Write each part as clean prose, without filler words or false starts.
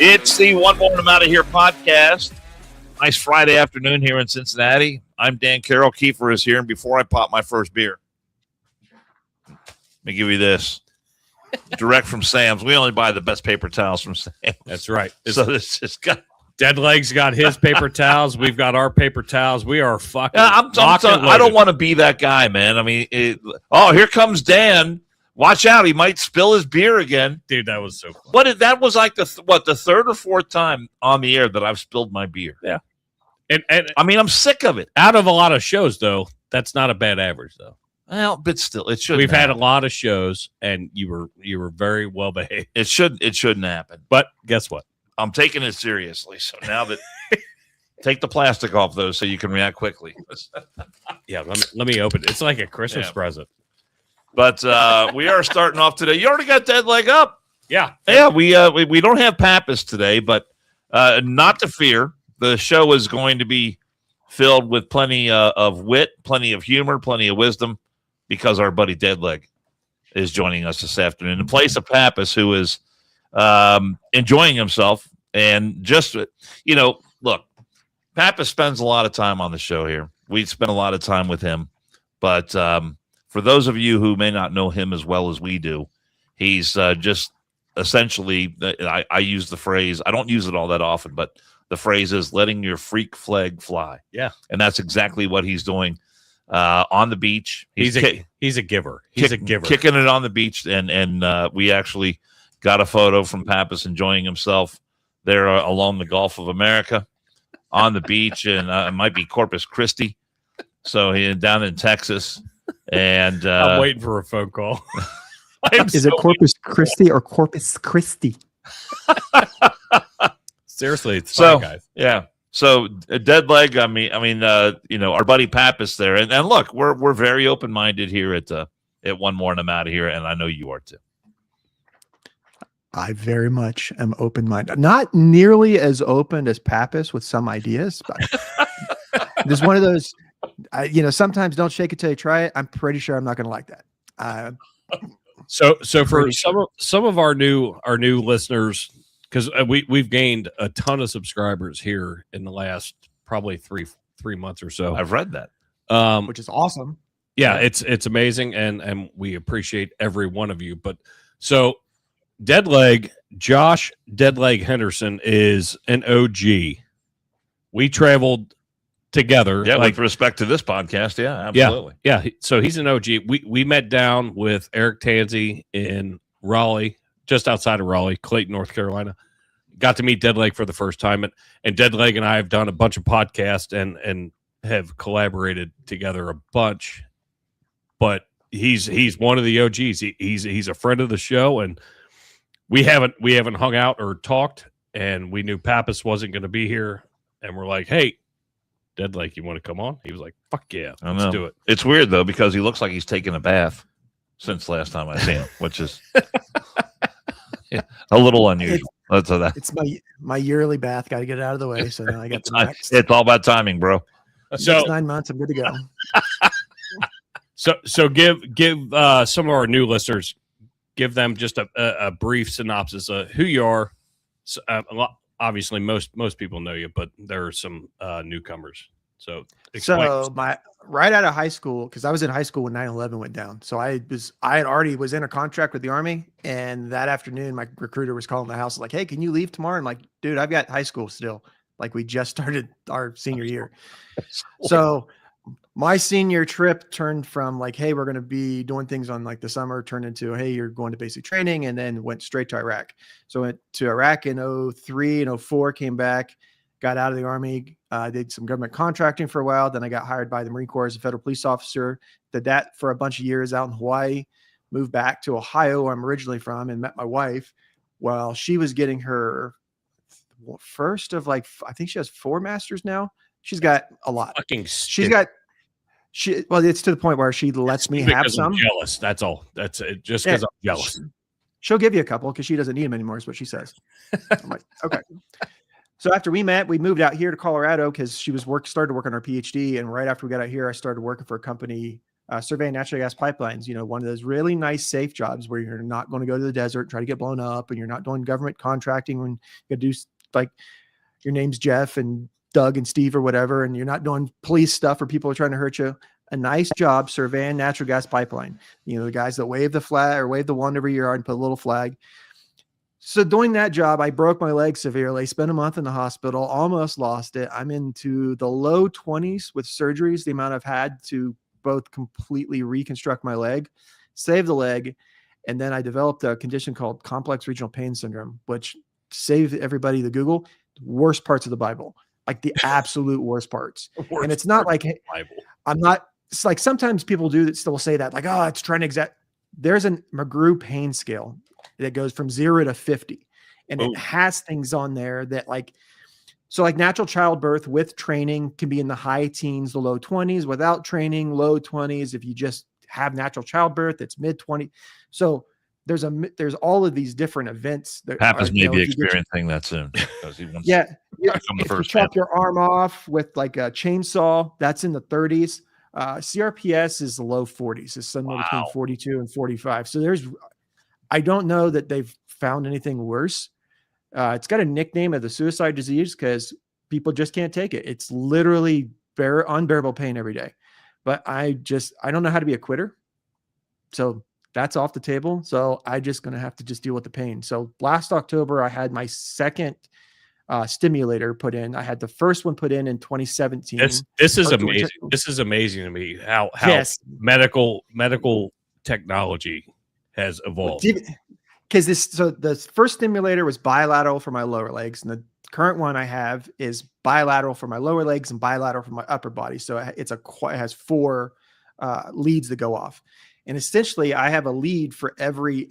It's the One More I'm Out of Here podcast. Nice Friday afternoon here in Cincinnati. I'm Dan Carroll. Kiefer is here. And before I pop my first beer, let me give you this. Direct from Sam's. We only buy the best paper towels from Sam's. That's right. So this just got... Deadleg's got his paper towels. We've got our paper towels. We are fucking. I don't want to be that guy, man. I mean, here comes Dan. Watch out. He might spill his beer again. Dude, that was so fun. That was like the third or fourth time on the air that I've spilled my beer. Yeah. And I mean, I'm sick of it. Out of a lot of shows, though, that's not a bad average, though. Well, but still, it shouldn't. We've happen. had a lot of shows, and you were very well behaved. It shouldn't happen. But guess what? I'm taking it seriously. So now that take the plastic off those so you can react quickly. Yeah, let me open it. It's like a Christmas present. But we are starting off today. You already got that leg up. Yeah. Yeah, we don't have Pappas today, but not to fear. The show is going to be filled with plenty of wit, plenty of humor, plenty of wisdom, because our buddy Deadleg is joining us this afternoon in place of Pappas, who is enjoying himself. And just, look, Pappas spends a lot of time on the show here. We spend a lot of time with him. But for those of you who may not know him as well as we do, he's just essentially, I use the phrase, I don't use it all that often, but the phrase is letting your freak flag fly. Yeah. And that's exactly what he's doing on the beach. He's a giver. He's a giver. Kicking it on the beach. And we actually got a photo from Pappas enjoying himself there along the Gulf of America on the beach. And it might be Corpus Christi. So he's down in Texas. And I'm waiting for a phone call. Is it Corpus Christi or Corpus Christi? Seriously, it's fine, guys. Yeah. So Deadleg, I mean, our buddy Pappas there, and look, we're very open minded here at One More and I'm Out of Here, and I know you are too. I very much am open minded, not nearly as open as Pappas with some ideas, but there's one of those. Sometimes don't shake it till you try it. I'm pretty sure I'm not going to like that. So for some of our new listeners, because we've gained a ton of subscribers here in the last probably three months or so. I've read that, which is awesome. Yeah, it's amazing, and we appreciate every one of you. But so Josh Deadleg Henderson is an OG. We traveled together. Yeah, with respect to this podcast. Yeah, absolutely. Yeah. So he's an OG. We met down with Eric Tansey in Raleigh, just outside of Raleigh, Clayton, North Carolina. Got to meet Deadleg for the first time, and Deadleg and I have done a bunch of podcasts and have collaborated together a bunch. But he's one of the OGs. He's a friend of the show, and we haven't hung out or talked. And we knew Pappas wasn't going to be here, and we're like, hey, Deadleg, you want to come on? He was like, fuck yeah, let's do it. It's weird, though, because he looks like he's taken a bath since last time I seen him, which is a little unusual. It's my yearly bath. Got to get it out of the way. So now I got the next. It's all about timing, bro. So 9 months, I'm good to go. So give some of our new listeners, give them just a brief synopsis of who you are. So, obviously, most people know you, but there are some newcomers. So right out of high school, because I was in high school when 9/11 went down. So I had already was in a contract with the Army, and that afternoon my recruiter was calling the house like, "Hey, can you leave tomorrow?" I'm like, "Dude, I've got high school still. Like we just started our senior year." So my senior trip turned from like, "Hey, we're going to be doing things on like the summer," turned into, "Hey, you're going to basic training," and then went straight to Iraq. So I went to Iraq in 2003 and 2004, came back, got out of the Army, did some government contracting for a while. Then I got hired by the Marine Corps as a federal police officer, did that for a bunch of years out in Hawaii, moved back to Ohio, where I'm originally from, and met my wife while she was getting her first of like, I think she has 4 masters now. She's got a lot. Well, it's to the point where she lets me have some. I'm jealous. That's all. That's it. Just because I'm jealous. She'll give you a couple because she doesn't need them anymore, is what she says. I'm like, okay. So after we met, we moved out here to Colorado because she was started to work on her PhD. And right after we got out here, I started working for a company surveying natural gas pipelines. One of those really nice, safe jobs where you're not going to go to the desert and try to get blown up, and you're not doing government contracting when you do like your name's Jeff and Doug and Steve or whatever, and you're not doing police stuff or people are trying to hurt you. A nice job surveying natural gas pipeline. The guys that wave the flag or wave the wand over your yard and put a little flag. So doing that job, I broke my leg severely, spent a month in the hospital, almost lost it. I'm into the low 20s with surgeries, the amount I've had to both completely reconstruct my leg, save the leg, and then I developed a condition called complex regional pain syndrome, which saved everybody the Google, worst parts of the Bible, like the absolute worst parts. And it's not like, I'm not, it's like sometimes people do that still say that, like, oh, it's trying to exact. There's a McGrew pain scale that goes from 0 to 50. And it has things on there that so natural childbirth with training can be in the high teens, the low 20s. Without training, low 20s. If you just have natural childbirth, it's mid 20s. So there's all of these different events that Pappas may be experiencing that soon. If you chop your arm off with like a chainsaw, that's in the 30s. CRPS is the low 40s. It's somewhere between 42 and 45. So I don't know that they've found anything worse. It's got a nickname of the suicide disease because people just can't take it. It's literally unbearable pain every day. But I don't know how to be a quitter. So that's off the table. So I just going to have to just deal with the pain. So last October, I had my second stimulator put in. I had the first one put in 2017. This is amazing. This is amazing to me how medical technology has evolved. Because the first stimulator was bilateral for my lower legs, and the current one I have is bilateral for my lower legs and bilateral for my upper body. So it has 4 leads that go off, and essentially I have a lead for every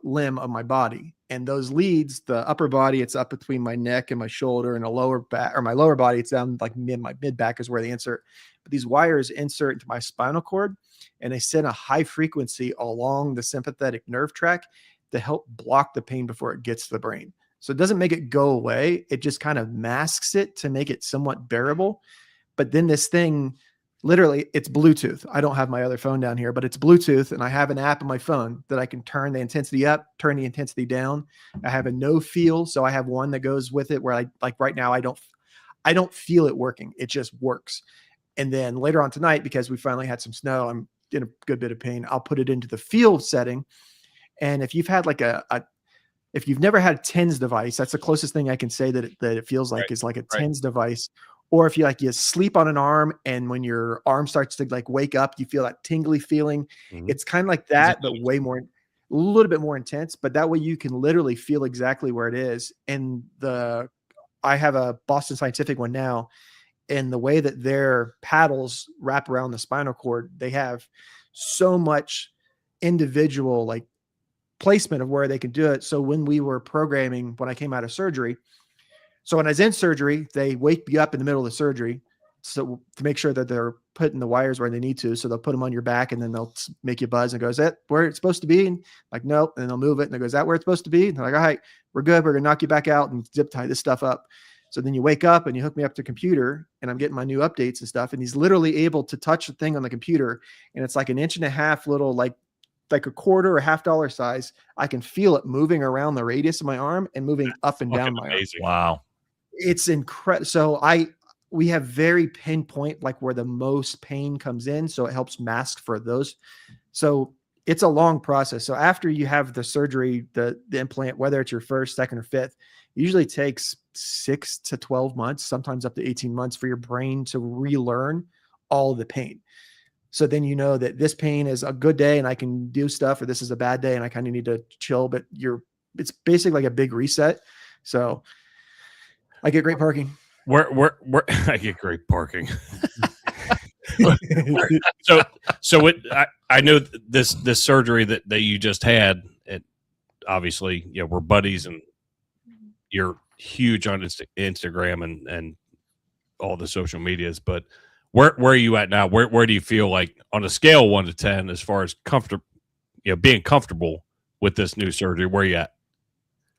limb of my body. And those leads, the upper body, it's up between my neck and my shoulder, and the lower back, or my lower body, it's down like my mid back is where they insert. But these wires insert into my spinal cord, and they send a high frequency along the sympathetic nerve tract to help block the pain before it gets to the brain. So it doesn't make it go away. It just kind of masks it to make it somewhat bearable. But then this thing, literally, it's Bluetooth. I don't have my other phone down here, but it's Bluetooth, and I have an app on my phone that I can turn the intensity up, turn the intensity down. I have a no feel, so I have one that goes with it where right now I don't feel it working. It just works. And then later on tonight, because we finally had some snow, I'm in a good bit of pain. I'll put it into the feel setting. And if you've had if you've never had a TENS device, that's the closest thing I can say that it feels like is like a TENS device. Or if you sleep on an arm, and when your arm starts to wake up, you feel that tingly feeling. Mm-hmm. It's kind of like that, but a little bit more intense. But that way you can literally feel exactly where it is. And I have a Boston Scientific one now, and the way that their paddles wrap around the spinal cord, they have so much individual placement of where they can do it. So when we were programming, when I came out of surgery, so when I was in surgery, they wake me up in the middle of the surgery, so to make sure that they're putting the wires where they need to. So they'll put them on your back, and then they'll make you buzz and go, "Is that where it's supposed to be?" And nope. And then they'll move it, and they go, "Is that where it's supposed to be?" And they're like, "All right, we're good. We're gonna knock you back out and zip tie this stuff up." So then you wake up and you hook me up to the computer, and I'm getting my new updates and stuff. And he's literally able to touch the thing on the computer, and it's like an 1.5 inch little like a quarter or $half size. I can feel it moving around the radius of my arm and moving up and down my arm. Wow. It's incredible. So we have very pinpoint where the most pain comes in. So it helps mask for those. So it's a long process. So after you have the surgery, the implant, whether it's your first, second, or fifth, it usually takes 6 to 12 months, sometimes up to 18 months for your brain to relearn all of the pain. So then you know that this pain is a good day and I can do stuff, or this is a bad day and I kind of need to chill, but it's basically like a big reset. So I get great parking. Where I get great parking. So I know this surgery that you just had, and obviously, we're buddies, and you're huge on Instagram and all the social medias, but where are you at now? Where do you feel like on a scale of 1 to 10 as far as being comfortable with this new surgery? Where are you at?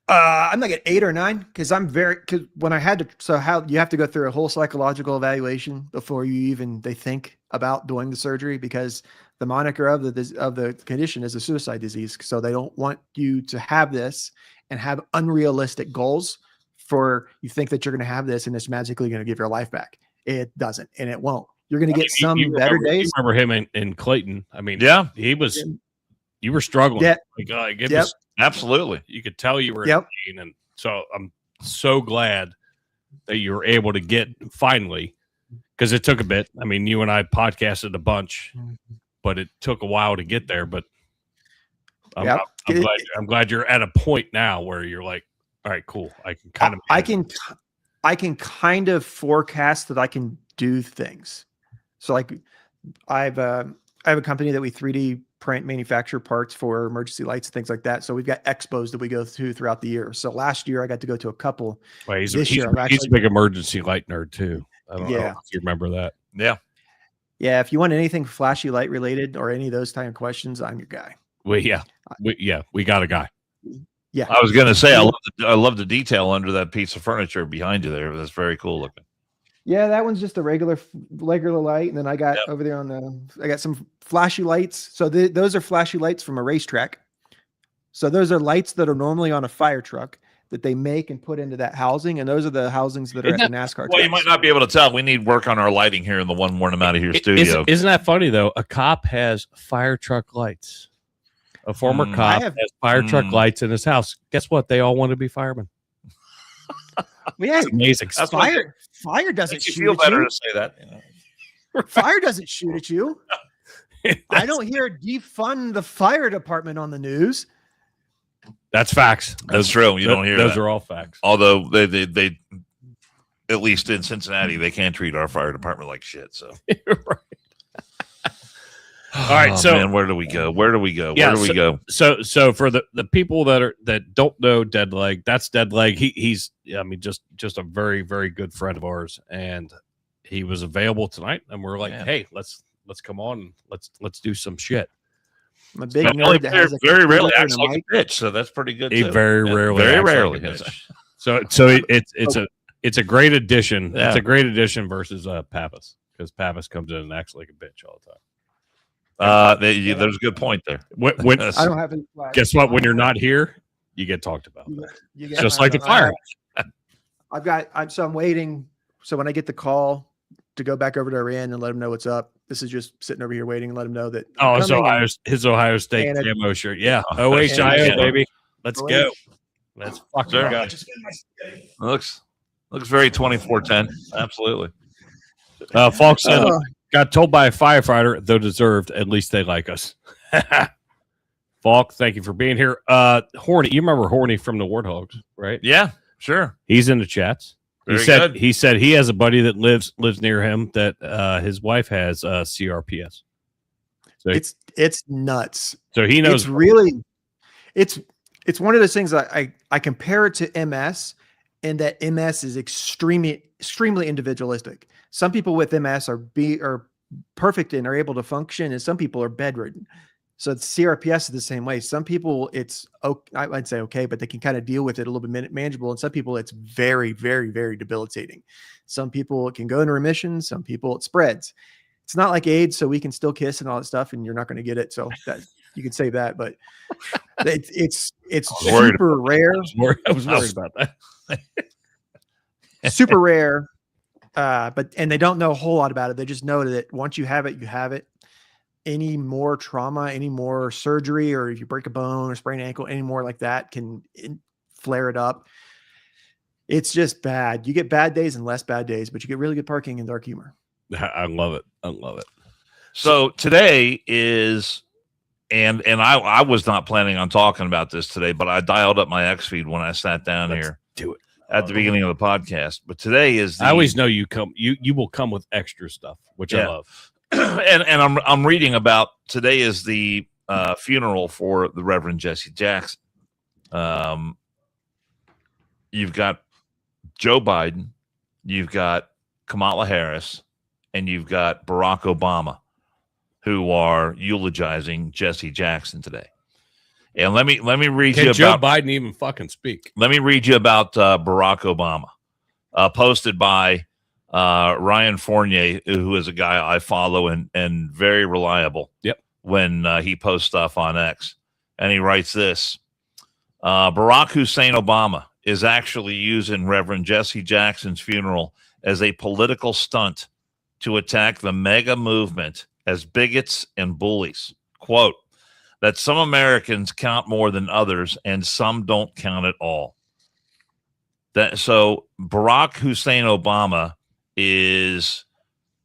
I'm like at 8 or 9 because because when I had to, so how you have to go through a whole psychological evaluation before they think about doing the surgery, because the moniker of the condition is a suicide disease. So they don't want you to have this and have unrealistic goals for you think that you're going to have this and it's magically going to give your life back. It doesn't, and it won't. You're going to get some better days. You remember him in Clayton? I mean, yeah, you were struggling. Yeah. Absolutely. You could tell you were in pain. And so I'm so glad that you were able to get finally, because it took a bit. I mean, you and I podcasted a bunch, but it took a while to get there. But I'm glad you're at a point now where you're like, all right, cool. I can kind of I can kind of forecast that I can do things. So like I have a company that we 3D print manufacture parts for emergency lights and things like that. So we've got expos that we go throughout the year. So last year I got to go to a couple. Well, he's a big emergency light nerd too. I don't know if you remember that. Yeah. Yeah. If you want anything flashy light related or any of those kind of questions, I'm your guy. We got a guy. Yeah. I was going to say, I love the detail under that piece of furniture behind you there. That's very cool looking. Yeah, that one's just a regular light, and then I got over there I got some flashy lights. So those are flashy lights from a racetrack. So those are lights that are normally on a fire truck that they make and put into that housing, and those are the housings that are at the NASCAR tracks. Well, you might not be able to tell. We need work on our lighting here in the one morning out of here studio. Isn't that funny though? A cop has fire truck lights. A former cop has fire truck lights in his house. Guess what? They all want to be firemen. Yeah, it's amazing. That's fire doesn't shoot feel at better you. to say that. Fire doesn't shoot at you. I don't hear defund the fire department on the news. That's facts. That's true. You don't hear those that. are all facts. Although they at least in Cincinnati, they can't treat our fire department like shit. So right. All right, so man, where do we go? Where do we go? Where do we go? So for the people that don't know Dead Leg, that's Dead Leg. He's just a very, very good friend of ours, and he was available tonight, and we're like, hey, let's come on, let's do some shit. I'm a big nerd that has very rarely acts like a bitch, so that's pretty good. He very rarely acts like so it's a great addition. Yeah. It's a great addition versus Pappas, because Pappas comes in and acts like a bitch all the time. There's a good point there. When I don't have any flags. Guess what? When you're not here, you get talked about. Just like the fire. I'm waiting. So when I get the call to go back over to Iran and let them know what's up, this is just sitting over here waiting and let them know that. Oh, it's his Ohio State camo shirt. Yeah. OHIO, baby. Let's go. Let's fucking go. Looks very 24-10. Absolutely. Folks got told by a firefighter, though deserved, at least they like us. Falk, thank you for being here. Horny, you remember Horny from the Warthogs, right? Yeah, sure. He's in the chats. He said he has a buddy that lives near him that his wife has CRPS. So it's nuts. So he knows. It's really it's one of those things I compare it to MS, in that MS is extremely individualistic. Some people with MS are perfect and are able to function, and some people are bedridden. So CRPS is the same way. Some people I'd say okay, but they can kind of deal with it a little bit manageable. And some people it's very, very, very debilitating. Some people it can go into remission. Some people it spreads. It's not like AIDS, so we can still kiss and all that stuff, and you're not going to get it. So that you can save that, but it's super rare. I was worried about that. Super rare. But they don't know a whole lot about it. They just know that once you have it, you have it. Any more trauma, any more surgery, or if you break a bone or sprain an ankle, any more like that can flare it up. It's just bad. You get bad days and less bad days, but you get really good parking and dark humor. I love it. So today is, and I was not planning on talking about this today, but I dialed up my X feed when I sat down here. Do it. At the beginning of the podcast, but today is. I always know you will come with extra stuff, which I love. and I'm reading about today is the funeral for the Reverend Jesse Jackson. You've got Joe Biden, you've got Kamala Harris, and you've got Barack Obama, who are eulogizing Jesse Jackson today. And let me read Can you Joe about Biden even fucking speak? let me read you about Barack Obama, posted by Ryan Fournier, who is a guy I follow and very reliable. Yep. When he posts stuff on X, and he writes this: Barack Hussein Obama is actually using Reverend Jesse Jackson's funeral as a political stunt to attack the mega movement as bigots and bullies. Quote, that some Americans count more than others and some don't count at all. So Barack Hussein Obama is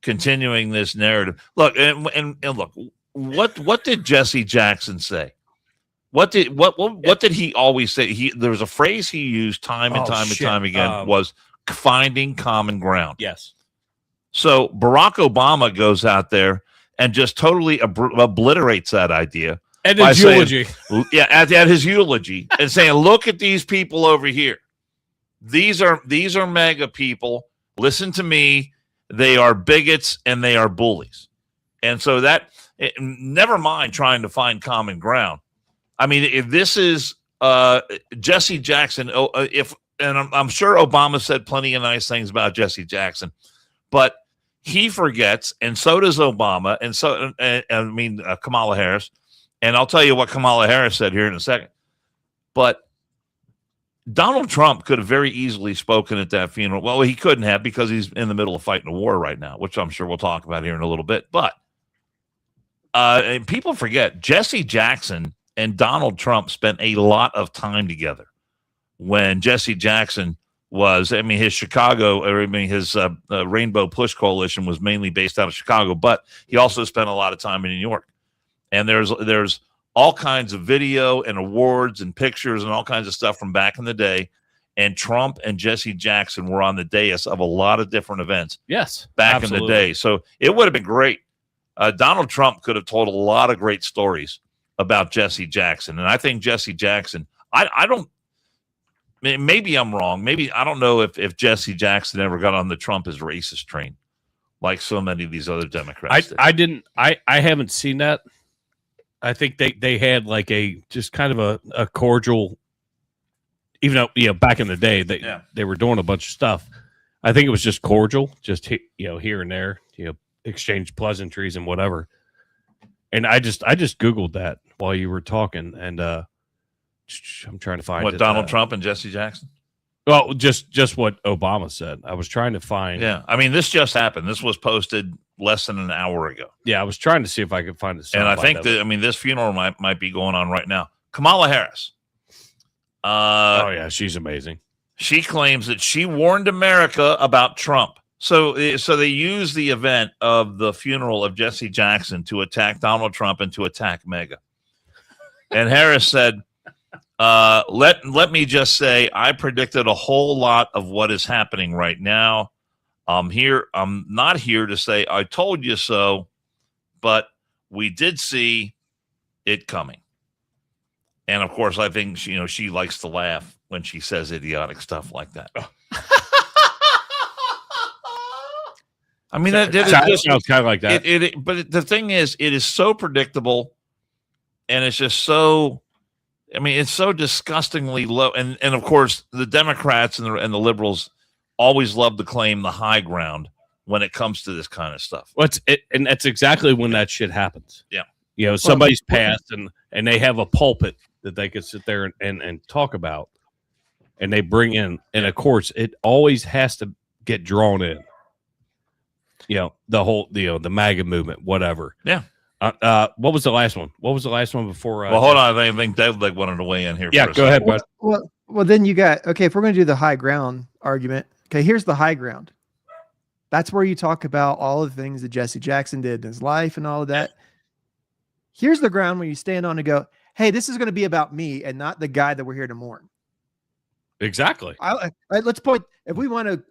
continuing this narrative. Look, and look, what did Jesse Jackson say? What did he always say? There was a phrase he used time and time again was finding common ground. Yes. So Barack Obama goes out there and just totally obliterates that idea. And his eulogy. At his eulogy, and saying, look at these people over here. These are mega people. Listen to me. They are bigots and they are bullies. And so never mind trying to find common ground. I mean, if this is Jesse Jackson, I'm sure Obama said plenty of nice things about Jesse Jackson, but he forgets, and so does Obama, and so Kamala Harris. And I'll tell you what Kamala Harris said here in a second. But Donald Trump could have very easily spoken at that funeral. Well, he couldn't have because he's in the middle of fighting a war right now, which I'm sure we'll talk about here in a little bit. But and people forget Jesse Jackson and Donald Trump spent a lot of time together when Jesse Jackson was, his his Rainbow Push Coalition was mainly based out of Chicago, but he also spent a lot of time in New York. And there's all kinds of video and awards and pictures and all kinds of stuff from back in the day. And Trump and Jesse Jackson were on the dais of a lot of different events. Yes, back in the day. So it would have been great. Donald Trump could have told a lot of great stories about Jesse Jackson. And I think Jesse Jackson, I don't, maybe I'm wrong. Maybe I don't know if Jesse Jackson ever got on the Trump is racist train like so many of these other Democrats. I haven't seen that. I think they had like just kind of a cordial, even though, back in the day they were doing a bunch of stuff. I think it was just cordial, just, here and there, exchange pleasantries and whatever. And I just Googled that while you were talking, and I'm trying to find Donald Trump and Jesse Jackson. Well, just what Obama said. I was trying to find. Yeah, this just happened. This was posted less than an hour ago. Yeah, I was trying to see if I could find it. And I think that this funeral might be going on right now. Kamala Harris. She's amazing. She claims that she warned America about Trump. So they use the event of the funeral of Jesse Jackson to attack Donald Trump and to attack MAGA. And Harris said, let me just say, I predicted a whole lot of what is happening right now. I'm not here to say I told you so, but we did see it coming. And of course, I think she likes to laugh when she says idiotic stuff like that. That sounds kind of like that. But the thing is, it is so predictable, and it's just so. It's so disgustingly low. And of course, the Democrats and the liberals always love to claim the high ground when it comes to this kind of stuff. And that's exactly when that shit happens. Yeah. Somebody's passed and they have a pulpit that they could sit there and talk about, and they bring in, and of course, it always has to get drawn in. The whole, the MAGA movement, whatever. Yeah. What was the last one? What was the last one before? Well, hold on. I think Dave wanted to weigh in here. Yeah, go ahead, bud. Well, then you got, okay, if we're going to do the high ground argument, okay, here's the high ground. That's where you talk about all the things that Jesse Jackson did in his life and all of that. Here's the ground where you stand on and go, hey, this is going to be about me and not the guy that we're here to mourn. Exactly. Let's point, if we want to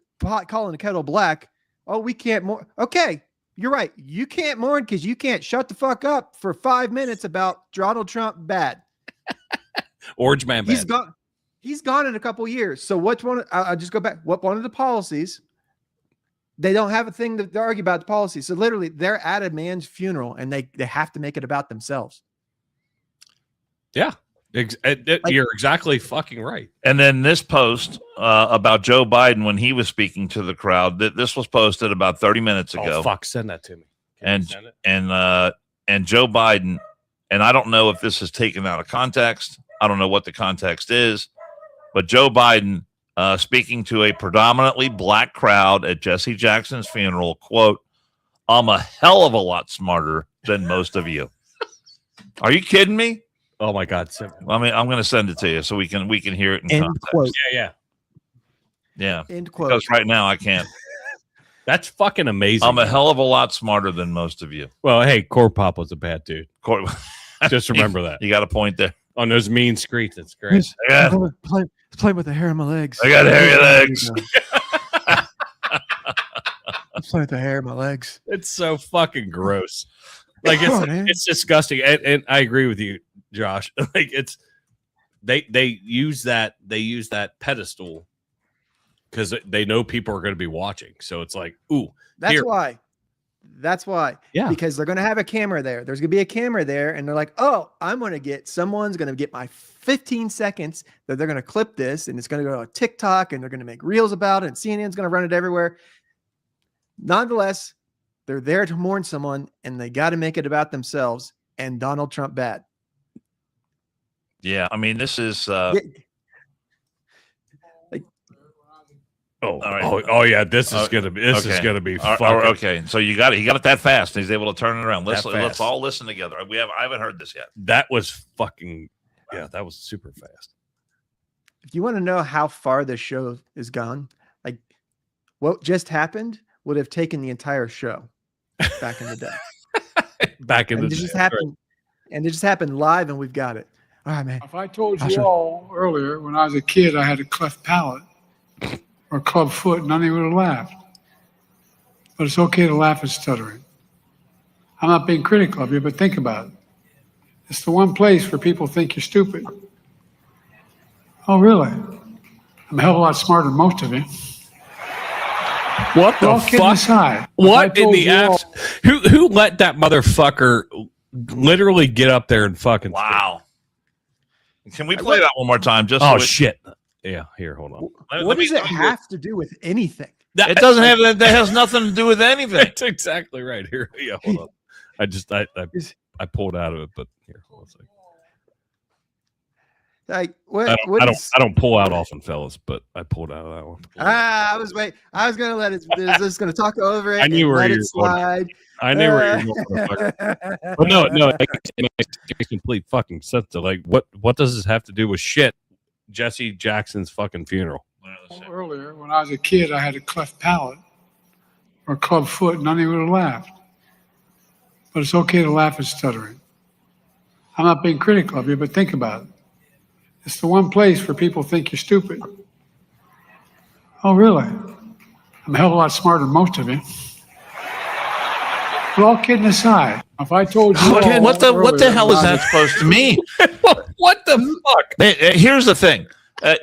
call in a kettle black, we can't mourn. Okay, you're right. You can't mourn because you can't shut the fuck up for 5 minutes about Donald Trump bad. Orange man bad. He's gone in a couple of years. So which one? I'll just go back. What one of the policies? They don't have a thing to argue about the policy. So literally, they're at a man's funeral, and they have to make it about themselves. Yeah. You're exactly fucking right. And then this post about Joe Biden when he was speaking to the crowd, this was posted about 30 minutes ago. Oh, fuck, send that to me. And Joe Biden, and I don't know if this is taken out of context. I don't know what the context is, but Joe Biden speaking to a predominantly black crowd at Jesse Jackson's funeral, quote, "I'm a hell of a lot smarter than most of you." Are you kidding me? Oh my God! I mean, I'm going to send it to you so we can hear it in End context. quote. Yeah. End quote. Because right now I can't. That's fucking amazing. I'm a hell of a lot smarter than most of you. Well, hey, Core Pop was a bad dude. Just remember that. You got a point there. On those mean streets, it's great. Yeah. Playing with the hair on my legs. I got hairy legs. I'm playing with the hair on my legs. It's so fucking gross. Like man. it's disgusting. And I agree with you, Josh. Like it's they use that pedestal because they know people are going to be watching. So it's like, ooh, That's why. Yeah. Because they're going to have a camera there. There's going to be a camera there. And they're like, oh, someone's going to get my 15 seconds that they're going to clip this. And it's going to go to TikTok and they're going to make reels about it. And CNN's going to run it everywhere. Nonetheless, they're there to mourn someone and they got to make it about themselves and Donald Trump bad. Yeah. I mean, this is. Oh yeah, this is gonna be okay. So he got it that fast. And he's able to turn it around. Let's all listen together. I haven't heard this yet. That was fucking that was super fast. If you want to know how far this show is gone, like what just happened would have taken the entire show back in the day. It just happened live, and we've got it. All right, man. If I told you all earlier when I was a kid I had a cleft palate or a club foot, none of you would have laughed. But it's okay to laugh at stuttering. I'm not being critical of you, but think about it. It's the one place where people think you're stupid. Oh, really? I'm a hell of a lot smarter than most of you. What the fuck? Aside, what in the ass? Who let that motherfucker literally get up there and fucking? Wow. Can we play that one more time? Shit. Yeah, here, hold on. What does it have to do with anything? It doesn't have that. That has nothing to do with anything. That's exactly right. Here, yeah, hold on. I pulled out of it, but here, hold on a second. Like I don't pull out often, fellas, but I pulled out of that one. I was gonna let it. I was just gonna talk over it. I knew where let you it were slide. I knew where you were going. But no, it makes complete fucking sense. Like, what does this have to do with shit? Jesse Jackson's fucking funeral. Earlier, when I was a kid, I had a cleft palate or a club foot, none of you would have laughed. But it's okay to laugh at stuttering. I'm not being critical of you, but think about it. It's the one place where people think you're stupid. Oh, really? I'm a hell of a lot smarter than most of you. But all kidding aside, if I told you, what the hell is that supposed to mean? What the fuck? Here's the thing. I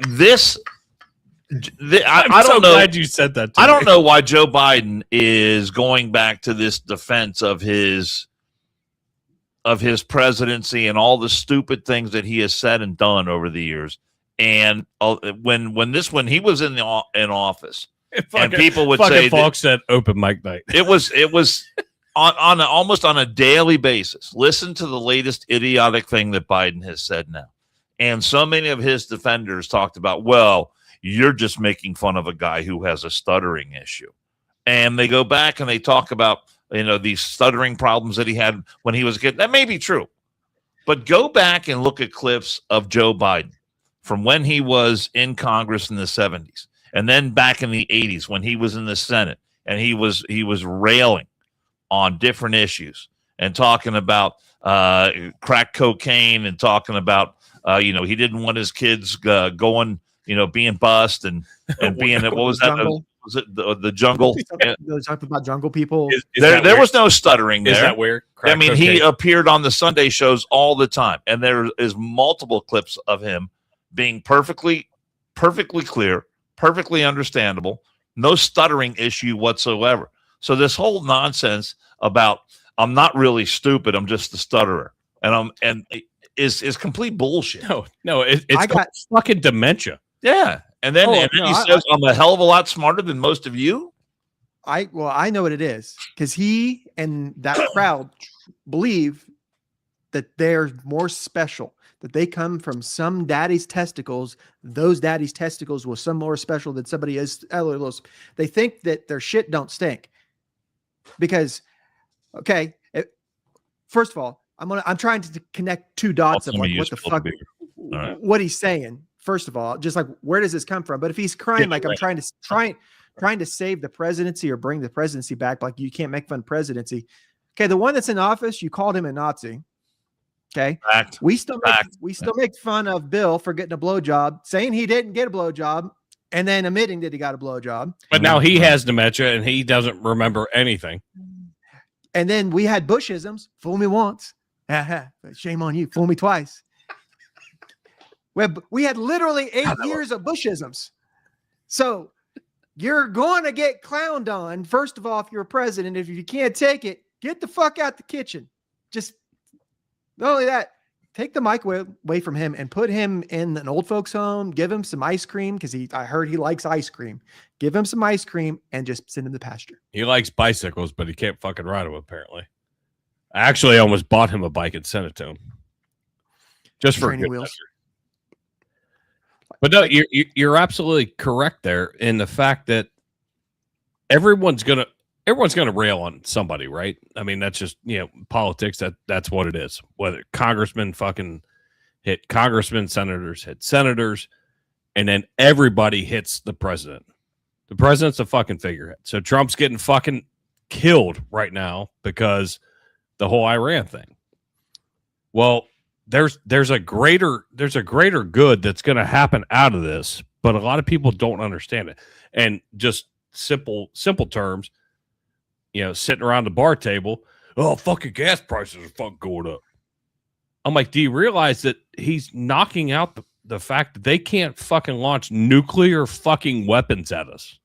don't know. Glad you said that. I don't know why Joe Biden is going back to this defense of his presidency and all the stupid things that he has said and done over the years. And when he was in office, and people would say, folks said open mic night. It was almost on a daily basis. Listen to the latest idiotic thing that Biden has said now. And so many of his defenders talked about, well, you're just making fun of a guy who has a stuttering issue. And they go back and they talk about, these stuttering problems that he had when he was a kid. That may be true. But go back and look at clips of Joe Biden from when he was in Congress in the 70s. And then back in the 80s when he was in the Senate and he was railing on different issues and talking about crack cocaine and talking about, he didn't want his kids going, being bussed and being, what was that? Was it the jungle? They talked about jungle people. There was no stuttering there. Is that weird? He appeared on the Sunday shows all the time. And there is multiple clips of him being perfectly clear, perfectly understandable, no stuttering issue whatsoever. So this whole nonsense about I'm not really stupid, I'm just a stutterer. And is complete bullshit. No, it's got fucking dementia. Yeah. And then he says, I'm a hell of a lot smarter than most of you. I know what it is, because he and that crowd believe that they're more special, that they come from some daddy's testicles. Those daddy's testicles were some more special than somebody else. They think that their shit don't stink. Because, first of all, I'm trying to connect two dots of like what the fuck, what he's saying. First of all, just like, where does this come from? But if he's crying, like, I'm trying to save the presidency or bring the presidency back, like, you can't make fun of presidency. Okay, the one that's in office, you called him a Nazi. Okay, Fact. we still make fun of Bill for getting a blowjob, saying he didn't get a blowjob, and then admitting that he got a blowjob. But now he has dementia and he doesn't remember anything. And then we had Bushisms. Fool me once, shame on you. Fool me twice. We had literally 8 years of Bushisms. So you're going to get clowned on. First of all, if you're a president, if you can't take it, get the fuck out the kitchen. Just not only that, take the mic away from him and put him in an old folks home. Give him some ice cream, because I heard he likes ice cream. Give him some ice cream and just send him to pasture. He likes bicycles, but he can't fucking ride them, apparently. I actually almost bought him a bike and sent it to him. Just for training wheels. But no, you're absolutely correct there in the fact that everyone's gonna rail on somebody, right? I mean, that's just, politics. That's what it is. Whether congressmen fucking hit congressmen, senators hit senators, and then everybody hits the president. The president's a fucking figurehead. So Trump's getting fucking killed right now because the whole Iran thing. Well, there's a greater good that's going to happen out of this, but a lot of people don't understand it. And just simple terms, sitting around the bar table, oh, fucking gas prices are fucking going up. I'm like, do you realize that he's knocking out the fact that they can't fucking launch nuclear fucking weapons at us?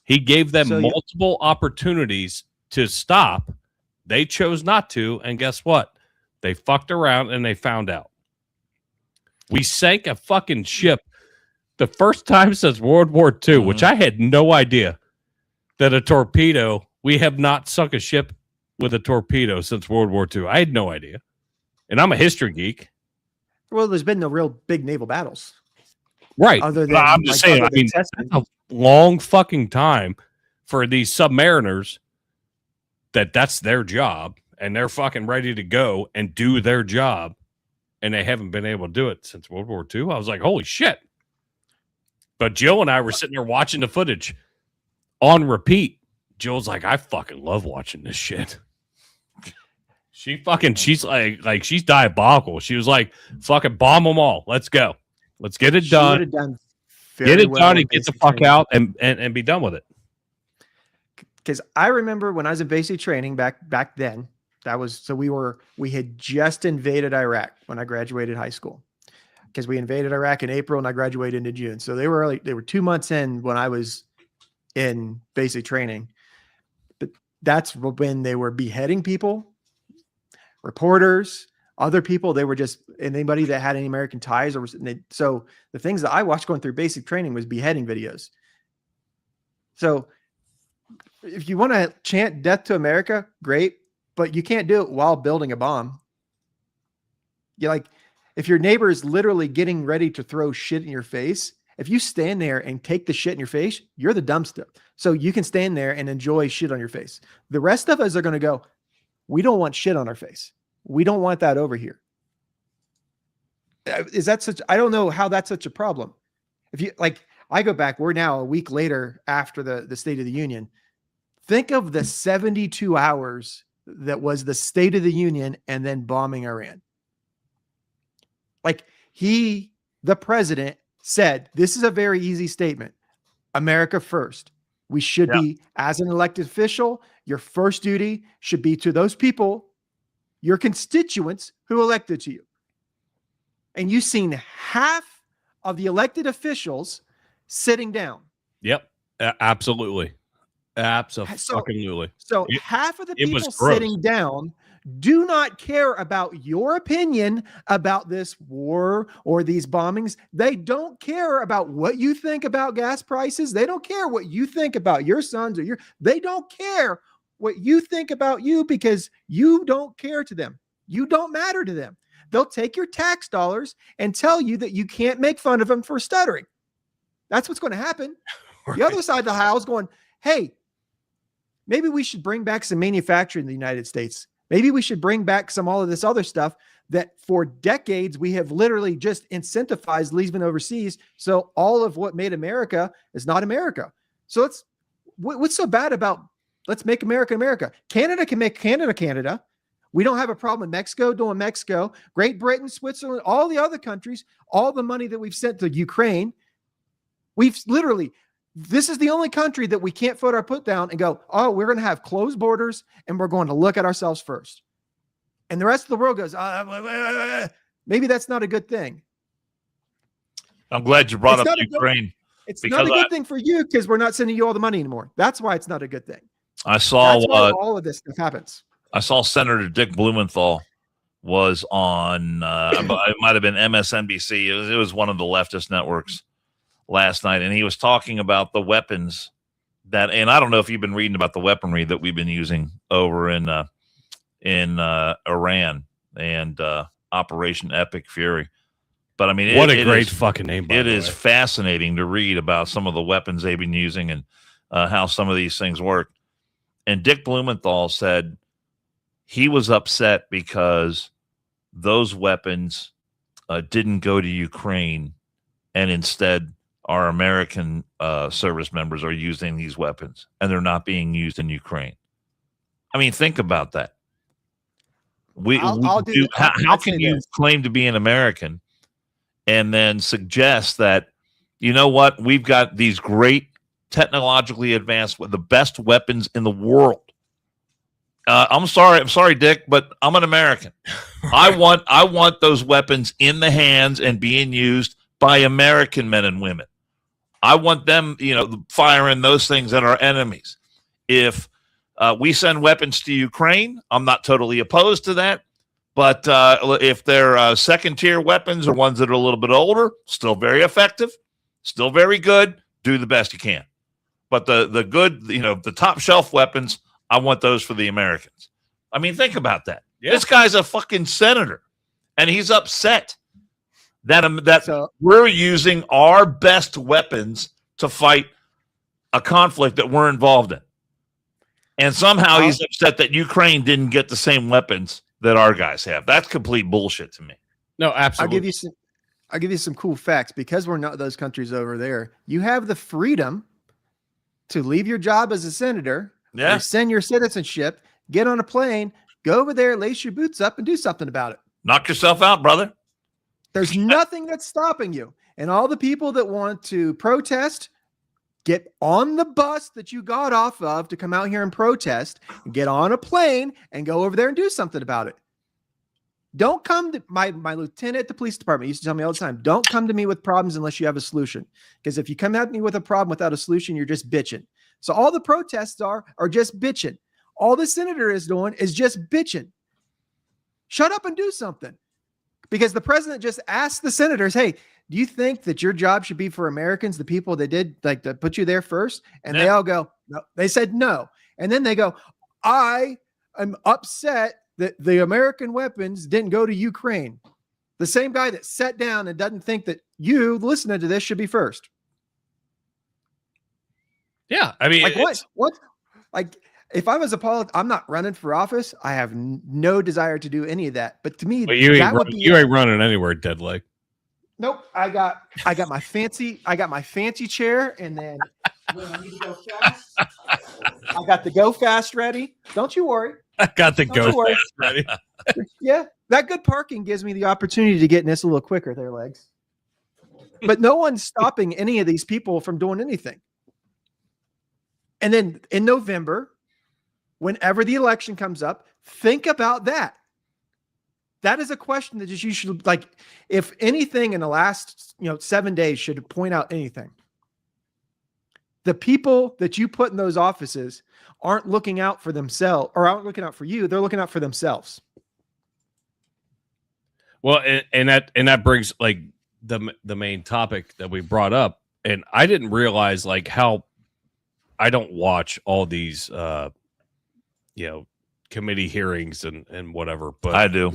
He gave them multiple opportunities to stop. They chose not to, and guess what? They fucked around and they found out. We sank a fucking ship the first time since World War II, which I had no idea that a torpedo, we have not sunk a ship with a torpedo since World War II. I had no idea. And I'm a history geek. Well, there's been no real big naval battles. Right. Other than, I'm just saying, that's a long fucking time for these submariners that's their job. And they're fucking ready to go and do their job. And they haven't been able to do it since World War II. I was like, holy shit. But Jill and I were sitting there watching the footage on repeat. Jill's like, I fucking love watching this shit. She's like she's diabolical. She was like, fucking bomb them all. Let's go. Let's get it done. Get it done and get the fuck out and be done with it. Because I remember when I was in basic training back then, we had just invaded Iraq when I graduated high school, because we invaded Iraq in April and I graduated in June. So they were 2 months in when I was in basic training, but that's when they were beheading people, reporters, other people. They were just, and anybody that had any American ties so the things that I watched going through basic training was beheading videos. So if you want to chant death to America, great. But you can't do it while building a bomb. If your neighbor is literally getting ready to throw shit in your face, if you stand there and take the shit in your face, you're the dumb stuff. So you can stand there and enjoy shit on your face. The rest of us are going to go, we don't want shit on our face. We don't want that over here. I don't know how that's such a problem. If you I go back, we're now a week later after the State of the Union. Think of the 72 hours that was the State of the Union and then bombing Iran. The president said, this is a very easy statement. America first. We should be, as an elected official, your first duty should be to those people, your constituents who elected to you. And you've seen half of the elected officials sitting down. Yep. Absolutely. Absolutely. So half of the people sitting down do not care about your opinion about this war or these bombings. They don't care about what you think about gas prices. They don't care what you think about your sons or they don't care what you think about you because you don't care to them. You don't matter to them. They'll take your tax dollars and tell you that you can't make fun of them for stuttering. That's what's going to happen. Right. The other side of the house is going, hey, maybe we should bring back some manufacturing in the United States. Maybe we should bring back all of this other stuff that for decades we have literally just incentivized leaving overseas. So all of what made America is not America. So what's so bad about let's make America America? Canada can make Canada Canada. We don't have a problem in Mexico doing Mexico, Great Britain, Switzerland, all the other countries, all the money that we've sent to Ukraine. This is the only country that we can't put our foot down and go, oh, we're going to have closed borders and we're going to look at ourselves first. And the rest of the world goes, maybe that's not a good thing. I'm glad you brought up Ukraine. It's not a good thing for you because we're not sending you all the money anymore. That's why it's not a good thing. That's why all of this stuff happens. I saw Senator Dick Blumenthal was on, it might have been MSNBC. It was one of the leftist networks last night. And he was talking about the weapons and I don't know if you've been reading about the weaponry that we've been using over in Iran and Operation Epic Fury. But I mean, what a great fucking name. It is fascinating to read about some of the weapons they've been using and how some of these things work. And Dick Blumenthal said he was upset because those weapons didn't go to Ukraine, and instead our American service members are using these weapons, and they're not being used in Ukraine. I mean, think about that. How can you claim to be an American and then suggest that, you know what, we've got these great technologically advanced, the best weapons in the world. I'm sorry, Dick, but I'm an American. I want those weapons in the hands and being used by American men and women. I want them, firing those things at our enemies. If we send weapons to Ukraine, I'm not totally opposed to that. But if they're second-tier weapons or ones that are a little bit older, still very effective, still very good, do the best you can. But the good, the top-shelf weapons, I want those for the Americans. I mean, think about that. Yeah. This guy's a fucking senator, and he's upset that we're using our best weapons to fight a conflict that we're involved in. And somehow he's upset that Ukraine didn't get the same weapons that our guys have. That's complete bullshit to me. No, absolutely. I'll give you some cool facts. Because we're not those countries over there, you have the freedom to leave your job as a senator, rescind your citizenship, get on a plane, go over there, lace your boots up, and do something about it. Knock yourself out, brother. There's nothing that's stopping you. And all the people that want to protest, get on the bus that you got off of to come out here and protest, and get on a plane and go over there and do something about it. Don't come to my lieutenant at the police department used to tell me all the time, don't come to me with problems unless you have a solution. Because if you come at me with a problem without a solution, you're just bitching. So all the protests are just bitching. All the senator is doing is just bitching. Shut up and do something. Because the president just asked the senators, hey, do you think that your job should be for Americans, the people that did to put you there first? And they all go, no. They said no. And then they go, I am upset that the American weapons didn't go to Ukraine. The same guy that sat down and doesn't think that you listening to this should be first. Yeah. I mean, what? Like, if I was I'm not running for office. I have no desire to do any of that. But to me, you ain't running anywhere, dead leg. Nope. I got my fancy chair, and then when I need to go fast, I got the go fast ready. Don't you worry. I got the go fast ready. Yeah, that good parking gives me the opportunity to get in this a little quicker. Their legs, but no one's stopping any of these people from doing anything. And then in November, whenever the election comes up, think about that. That is a question that you should, like, if anything in the last 7 days should point out anything. The people that you put in those offices aren't looking out for themselves or aren't looking out for you. They're looking out for themselves. Well, and that brings like the main topic that we brought up, and I didn't realize like how I don't watch all these committee hearings and whatever, but I do.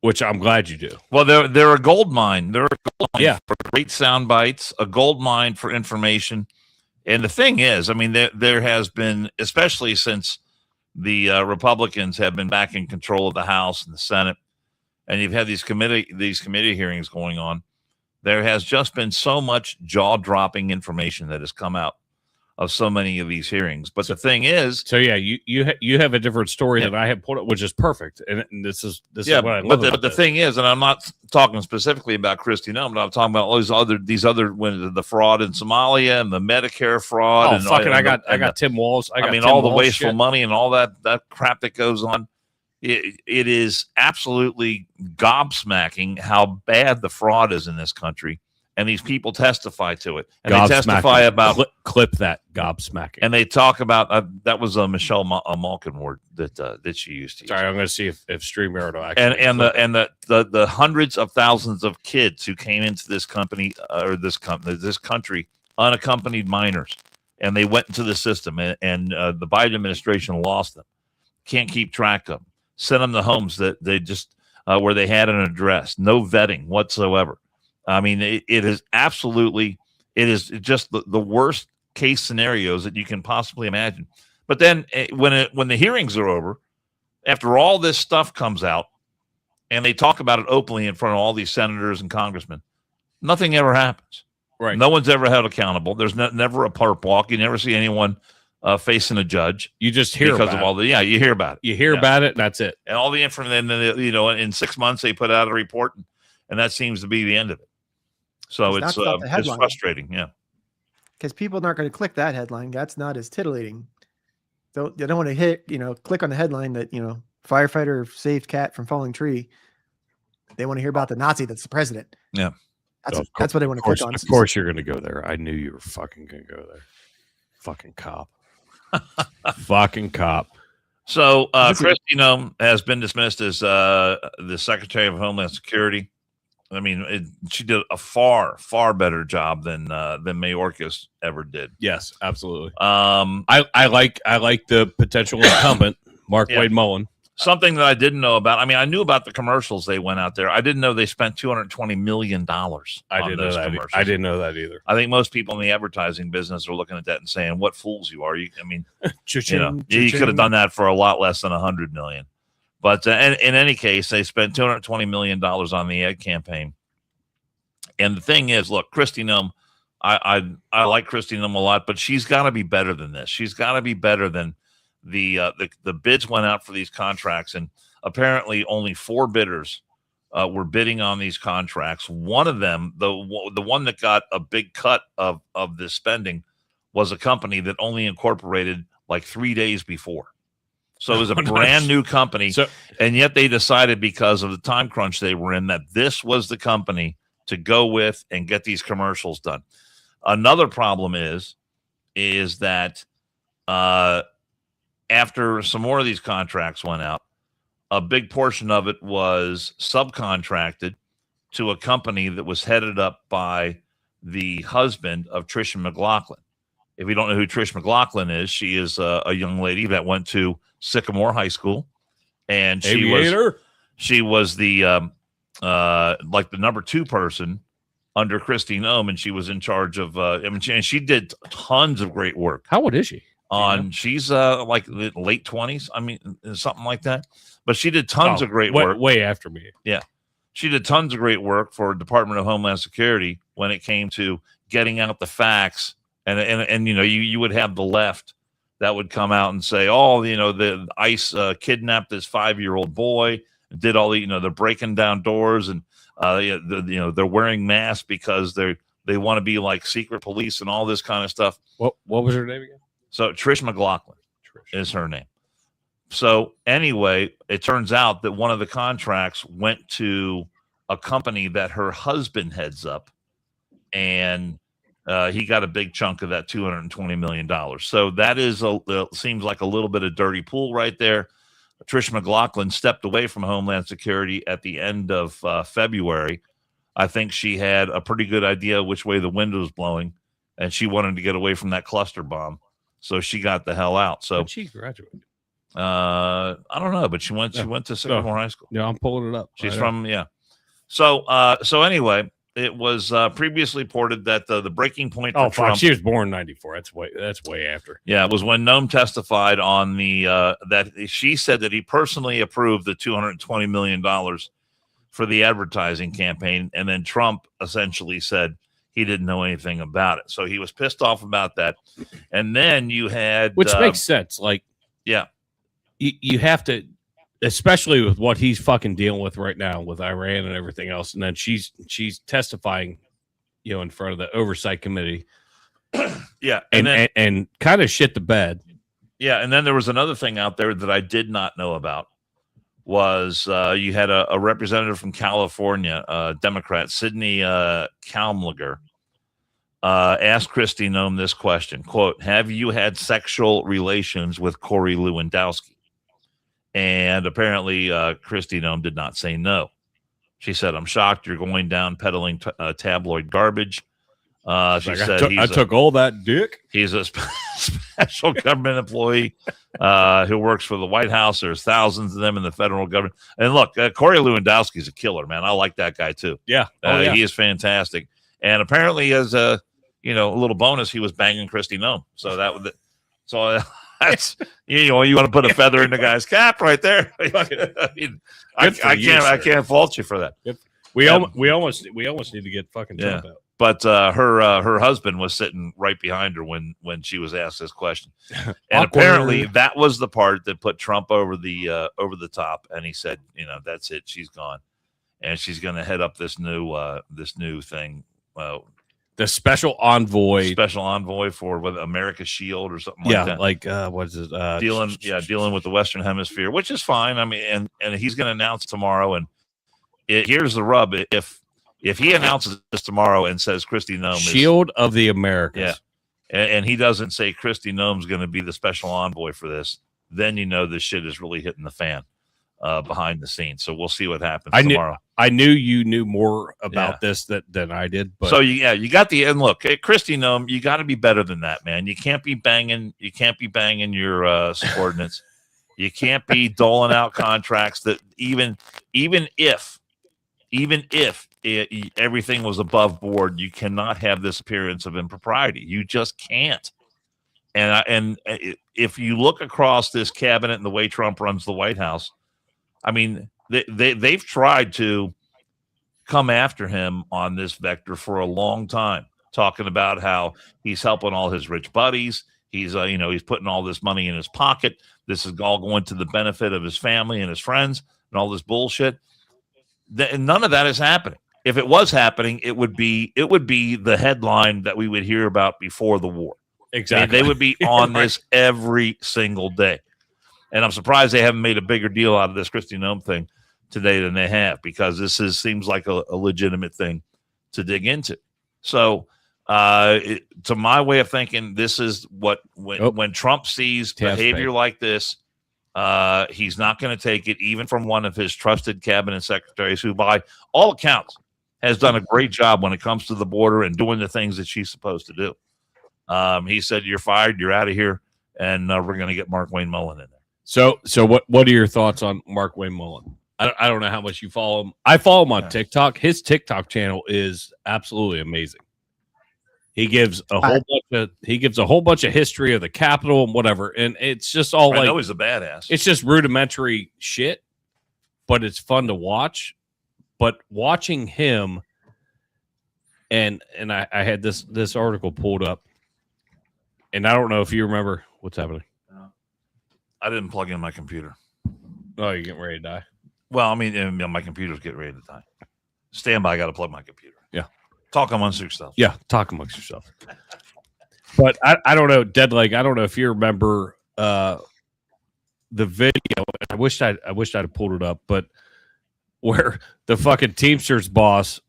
Which I'm glad you do. Well, they're a gold mine. They're a gold mine Yeah. for great sound bites, a gold mine for information. And the thing is, I mean, there has been, especially since the Republicans have been back in control of the House and the Senate, and you've had these committee hearings going on, there has just been so much jaw-dropping information that has come out of so many of these hearings. But the thing is, So yeah, you have a different story than I have put up, which is perfect, and this is what I love. but the thing is, and I'm not talking specifically about Kristi Noem, but I'm talking about all these other when the fraud in Somalia and the Medicare fraud. Oh, fucking! I got Tim Walz. I mean, all the wasteful money and all that crap that goes on. It is absolutely gobsmacking how bad the fraud is in this country. And these people testify to it, and they testify about clip that gobsmacking, and they talk about that was a Michelle Malkin word that she used to use. Sorry, I'm going to see if StreamYard will actually and the hundreds of thousands of kids who came into this company this country unaccompanied minors, and they went into the system, and the Biden administration lost them, can't keep track of them, sent them to homes that they just where they had an address, no vetting whatsoever. I mean, it is just the worst case scenarios that you can possibly imagine. But then when the hearings are over, after all this stuff comes out and they talk about it openly in front of all these senators and congressmen, nothing ever happens. Right. No one's ever held accountable. There's never a perp walk. You never see anyone facing a judge. You just hear because about of all the you hear about it. You hear about it, and that's it. And all the information. In 6 months they put out a report, and that seems to be the end of it. So it's frustrating, yeah. Because people aren't going to click that headline. That's not as titillating. They don't want to click on the headline that, firefighter saved cat from falling tree. They want to hear about the Nazi that's the president. Yeah. That's what they want to click on. Of course you're going to go there. I knew you were fucking going to go there. Fucking cop. Fucking cop. So Kristi Noem has been dismissed as the Secretary of Homeland Security. I mean, she did a far, far better job than Mayorkas ever did. Yes, absolutely. I like the potential incumbent, Markwayne Mullin. Something that I didn't know about. I mean, I knew about the commercials they went out there. I didn't know they spent $220 million. I didn't know that either. I think most people in the advertising business are looking at that and saying, "What fools you are!" You could have done that for a lot less than $100 million. But in any case, they spent $220 million on the ad campaign. And the thing is, look, Kristi Noem, I like Kristi Noem a lot, but she's got to be better than this. She's got to be better than the bids went out for these contracts, and apparently only 4 bidders were bidding on these contracts. One of them, the one that got a big cut of this spending, was a company that only incorporated like 3 days before. So it was a brand new company, and yet they decided, because of the time crunch they were in, that this was the company to go with and get these commercials done. Another problem is that after some more of these contracts went out, a big portion of it was subcontracted to a company that was headed up by the husband of Trish McLaughlin. If you don't know who Trish McLaughlin is, she is a young lady that went to Sycamore High School, and she was the like the number 2 person under Kristi Noem, and she was in charge of. And she did tons of great work. How old is she? She's like late 20s. I mean, something like that. But she did tons of great work. Way after me. Yeah, she did tons of great work for Department of Homeland Security when it came to getting out the facts. And you would have the left that would come out and say, the ICE kidnapped this 5-year-old boy, and did all they're breaking down doors, and they're wearing masks because they want to be like secret police and all this kind of stuff. What was her name again? So Trish McLaughlin is her name. So anyway, it turns out that one of the contracts went to a company that her husband heads up, and He got a big chunk of that $220 million. So that is seems like a little bit of dirty pool right there. Trish McLaughlin stepped away from Homeland Security at the end of February. I think she had a pretty good idea which way the wind was blowing, and she wanted to get away from that cluster bomb. So she got the hell out. So When she graduated. I don't know, but she went to Sycamore High School. Yeah, I'm pulling it up. She's from So anyway, it was previously reported that the breaking point for Trump. She was born in 94. That's way after. Yeah, it was when Noem testified on the that she said that he personally approved the $220 million for the advertising campaign, and then Trump essentially said he didn't know anything about it. So he was pissed off about that. And then you had, which makes sense. Like, yeah, you have to, especially with what he's fucking dealing with right now with Iran and everything else. And then she's testifying, in front of the oversight committee. Yeah. And kind of shit the bed. Yeah. And then there was another thing out there that I did not know about was you had a representative from California, Democrat, Sidney Kalmliger, asked Kristi Noem this question, quote, have you had sexual relations with Corey Lewandowski? And apparently Kristi Noem did not say no. She said, I'm shocked you're going down peddling tabloid garbage. She said, I took all that dick. He's a special government employee who works for the White House. There's thousands of them in the federal government. And look, Corey Lewandowski's a killer, man. I like that guy too. Yeah. He is fantastic. And apparently as a little bonus, he was banging Kristi Noem. So that's, you want to put a feather in the guy's cap right there. I mean, I can't fault you for that. We almost need to get fucking Trump out. But her husband was sitting right behind her when she was asked this question, and apparently that was the part that put Trump over the top. And he said, that's it. She's gone, and she's going to head up this new thing. The special envoy for with America's Shield or something like that. Like what is it? Dealing with the Western Hemisphere, which is fine. I mean, and he's going to announce tomorrow. And here's the rub: if he announces this tomorrow and says Kristi Noem Shield of the Americas, and he doesn't say Kristi Noem's going to be the special envoy for this, then this shit is really hitting the fan behind the scenes. So we'll see what happens tomorrow. I knew you knew more about this than I did. But so you got the end. Look, Kristi Noem, you got to be better than that, man. You can't be banging your subordinates. You can't be doling out contracts that even if everything was above board, you cannot have this appearance of impropriety. You just can't. And if you look across this cabinet and the way Trump runs the White House, I mean, they've tried to come after him on this vector for a long time, talking about how he's helping all his rich buddies. He's he's putting all this money in his pocket. This is all going to the benefit of his family and his friends and all this bullshit. None of that is happening. If it was happening, it would be the headline that we would hear about before the war. Exactly. They would be on this every single day. And I'm surprised they haven't made a bigger deal out of this Kristi Noem thing today than they have, because this seems like a legitimate thing to dig into. So to my way of thinking, this is what when Trump sees behavior like this, he's not going to take it, even from one of his trusted cabinet secretaries, who by all accounts has done a great job when it comes to the border and doing the things that she's supposed to do. He said, you're fired, you're out of here, and we're going to get Markwayne Mullin in there. So what are your thoughts on Markwayne Mullin? I don't know how much you follow him. I follow him on TikTok. His TikTok channel is absolutely amazing. He gives a whole bunch of history of the Capitol and whatever, and it's just all I know he's a badass. It's just rudimentary shit, but it's fun to watch. But watching him, and I had this article pulled up, and I don't know if you remember what's happening. I didn't plug in my computer. Oh, you're getting ready to die? Well, I mean, my computer's getting ready to die. Stand by. I got to plug my computer. Yeah. Talk amongst yourself. Yeah, talk amongst yourself. But I don't know, Deadleg. I don't know if you remember the video. I wished I'd have pulled it up, but where the fucking Teamsters boss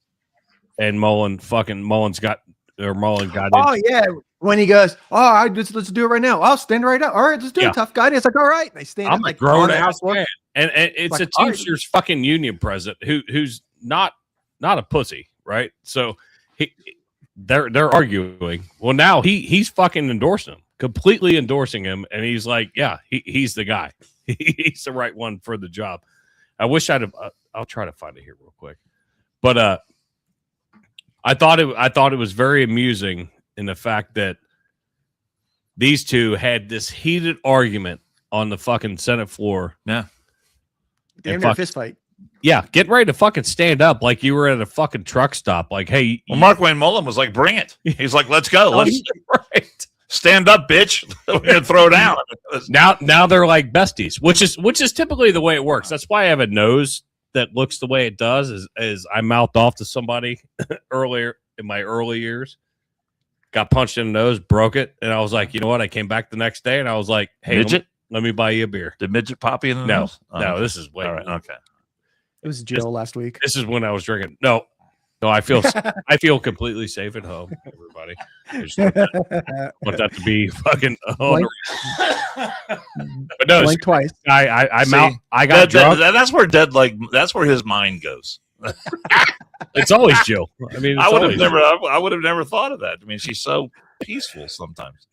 and Mullin's got Mullin got Oh in. yeah, when he goes, let's do it right now. I'll stand right up. All right, let's do it, tough guy. And it's like, all right. And they stand I'm up, a like grown on the ass house floor. man, and it's Like, a Teamsters fucking union president who's not a pussy, right? So they're arguing. Well, now he's fucking endorsing him, completely endorsing him, and he's like, yeah, he's the guy. He's the right one for the job. I wish I'd have. I'll try to find it here real quick, but I thought it was very amusing in the fact that these two had this heated argument on the fucking Senate floor. Yeah. Damn near fist fight. Yeah, getting ready to fucking stand up like you were at a fucking truck stop. Like, hey. Well, Markwayne Mullin was like, bring it. He's like, let's go. Let's right. stand up, bitch. We're going to throw down. Now they're like besties, which is typically the way it works. That's why I have a nose that looks the way it does is I mouthed off to somebody earlier in my early years, got punched in the nose, broke it. And I was like, you know what? I came back the next day and I was like, hey, let me buy you a beer. Did midget pop you in the nose? No, okay. this is way. All right. Okay. It was Jill last week. This is when I was drinking. No, I feel completely safe at home. Everybody, I just want that to be fucking. But no, Blink twice. I'm out. I got drunk. That's where his mind goes. It's always Jill. I mean, I would have never thought of that. I mean, she's so peaceful sometimes.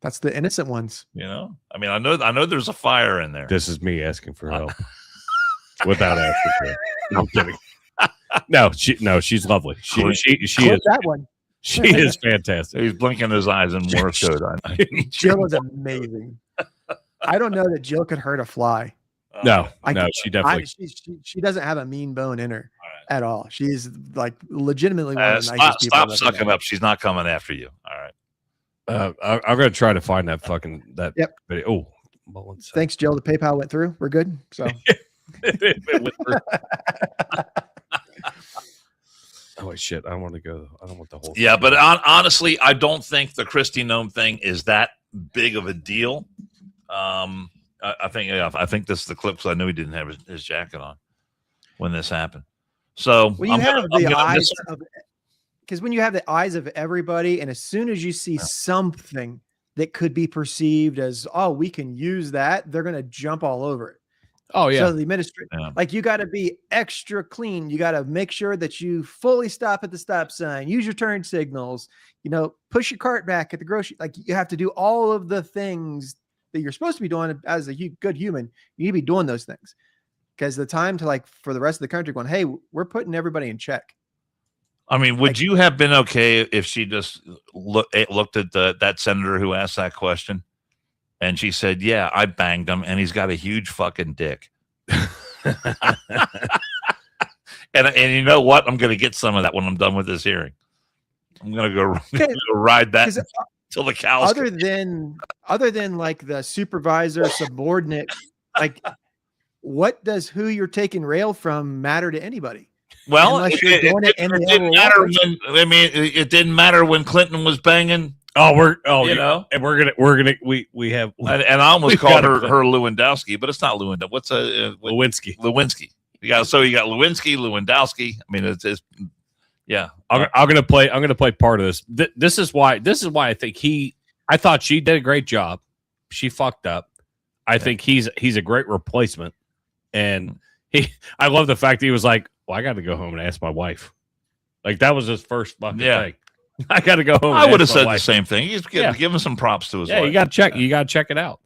That's the innocent ones. You know, I mean, I know there's a fire in there. This is me asking for help without asking for help. No, I'm kidding. No, she's lovely. She is that one. She is fantastic. He's blinking his eyes in Morse code. Jill is amazing. I don't know that Jill could hurt a fly. No, she definitely. She doesn't have a mean bone in her at all. She's like legitimately one of the nicest people. Stop sucking up. She's not coming after you. All right. I'm gonna try to find that video. Oh, Mullin. Thanks, Jill. The PayPal went through. We're good. So. Oh shit! I don't want to go. I don't want the whole. Yeah, but honestly, I don't think the Kristi Noem thing is that big of a deal. I think this is the clip because I knew he didn't have his jacket on when this happened. So when you have the eyes of, because when you have the eyes of everybody, and as soon as you see something that could be perceived as, oh, we can use that, they're going to jump all over it. Oh yeah. So the administration, like you got to be extra clean. You got to make sure that you fully stop at the stop sign, use your turn signals, push your cart back at the grocery. Like you have to do all of the things that you're supposed to be doing as a good human. You need to be doing those things because the time to for the rest of the country going, hey, we're putting everybody in check. I mean, would you have been okay if she just looked at that senator who asked that question? And she said, yeah, I banged him, and he's got a huge fucking dick. and you know what? I'm going to get some of that when I'm done with this hearing. I'm going to go ride that till the cows. Other than like the supervisor, subordinate, like what does who you're taking rail from matter to anybody? Well, it didn't matter it didn't matter when Clinton was banging. And we're gonna we have and I almost called her Lewandowski, but it's not Lewandowski. What's Lewinsky? Lewinsky. You got Lewinsky, Lewandowski. I mean, it's yeah. I'm gonna play part of this. This is why I think I thought she did a great job. She fucked up. I think he's a great replacement, and I love the fact that he was like, well, I got to go home and ask my wife. Like that was his first fucking thing. I got to go home. I would have said the same thing. He's giving some props to his wife. You got to check. You got to check it out.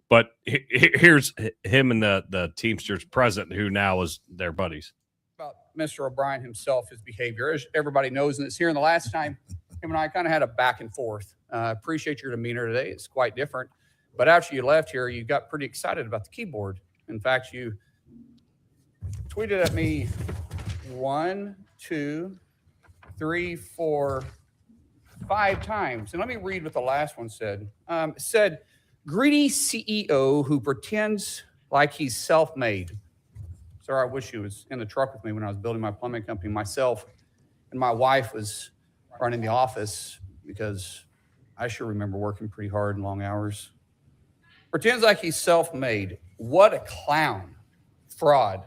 But here's him and the Teamsters president, who now is their buddies. About Mr. O'Brien himself, his behavior, as everybody knows, and it's here. And the last time, him and I kind of had a back and forth. Appreciate your demeanor today. It's quite different. But after you left here, you got pretty excited about the keyboard. In fact, you tweeted at me 1, 2, 3, 4, 5 times. And let me read what the last one said. It said, greedy CEO who pretends like he's self-made. Sir, I wish you was in the truck with me when I was building my plumbing company. Myself and my wife was running the office because I sure remember working pretty hard and long hours. Pretends like he's self-made. What a clown. Fraud.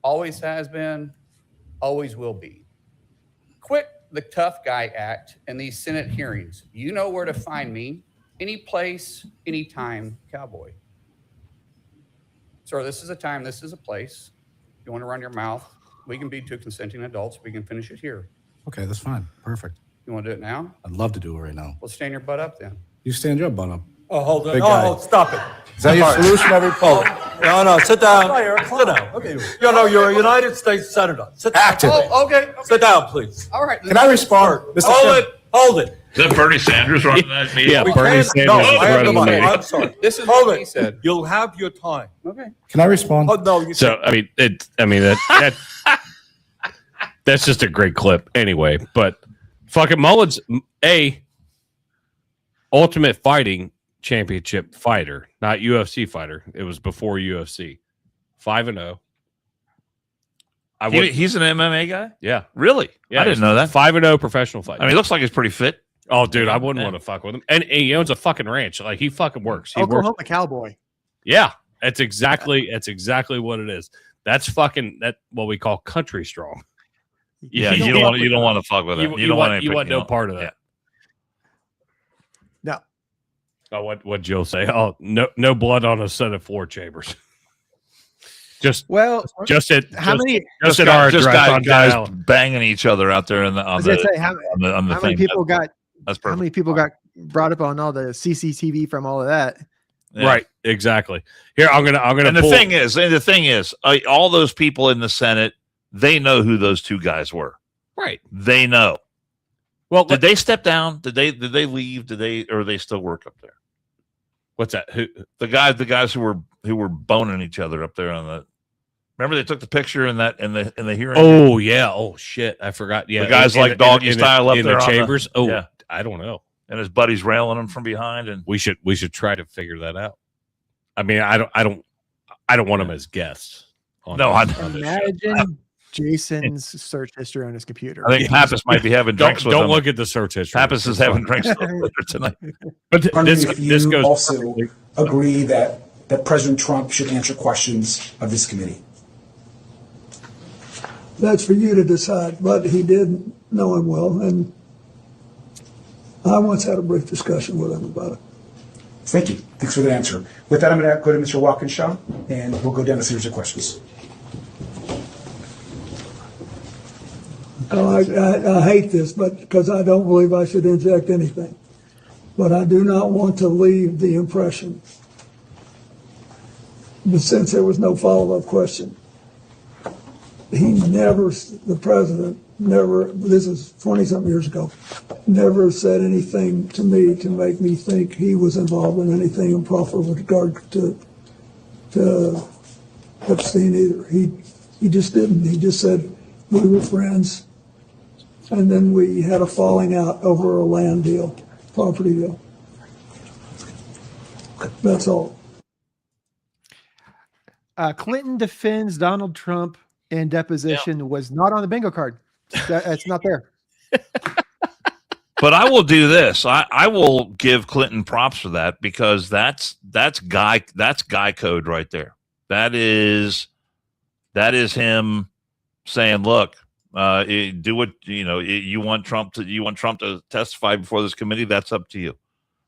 Always has been, always will be. Quit the tough guy act in these Senate hearings. You know where to find me. Any place, anytime, cowboy. Sir, this is a time, this is a place. If you want to run your mouth, we can be two consenting adults. We can finish it here. Okay, that's fine. Perfect. You want to do it now? I'd love to do it right now. Well, stand your butt up then. You stand your butt up. Oh, hold on. Big guy. Oh, stop it. Is that your solution every poll? No, sit down. Sit down. Okay. You're a United States Senator. Sit down. Active. Oh, okay. Sit down, please. All right. Can I respond? Mr. Chairman? Hold it. Is that Bernie Sanders running that meeting? Yeah, We Bernie can't- Sanders no, is I have running the the money. meeting. I'm sorry. This is Hold what he it. said. You'll have your time. Okay. Can I respond? Oh, no. You So that's just a great clip anyway. But fucking Mullin's Ultimate Fighting Championship fighter, not UFC fighter. It was before UFC. 5-0. He's an MMA guy? Yeah, Really? yeah. I didn't know that. 5-0 professional fighter. I mean, he looks like he's pretty fit. oh, dude, I wouldn't Yeah. want to fuck with him. And he owns a fucking ranch. Like he fucking works. He works. Oklahoma Cowboy. Yeah, that's exactly what it is. That's fucking what we call country strong. Yeah, you don't want to fuck with him. You want no part of that. No. Oh, what Jill say? Oh, no blood on a set of floor chambers. Just at how many? just at our just address on guys Dial. banging each other out there on I was the gonna say, how thing. many people got? That's How perfect. many people got brought up on all the CCTV from all of that? Yeah. Right, exactly. Here, I'm gonna. And the thing is, all those people in the Senate, they know who those two guys were. right. They know. Well, Did they step down? Did they leave? Or they still work up there? what's that? Who? The guys who were boning each other up there on the. Remember they took the picture in the hearing. Oh yeah. Oh shit. I forgot. Yeah, The guys like doggy style up in there the on the- chambers. Oh, yeah. I don't know. and his buddy's railing him from behind. And We should try to figure that out. I mean, I don't want them as guests. On No, I this- on this show. Imagine Jason's search history on his computer. I think Pappas might be having drinks with Don't him. look at the search history. Pappas is having drinks later tonight. But Wondering this if this you goes also agree that President Trump should answer questions of this committee. That's for you to decide, but he did know him well, and I once had a brief discussion with him about it. Thank you. Thanks for that answer. With that, I'm going to go to Mr. Walkinshaw, and we'll go down a series of questions. I hate this, but because I don't believe I should inject anything. But I do not want to leave the impression, but since there was no follow-up question, the president never, this is 20-something years ago, never said anything to me to make me think he was involved in anything improper with regard to Epstein either. He just didn't. He just said we were friends, and then we had a falling out over a land deal, property deal. That's all. Clinton defends Donald Trump in deposition was not on the bingo card. It's not there. But I will do this. I will give Clinton props for that because that's guy code right there. That is him saying, look, do what you want Trump to testify before this committee. That's up to you.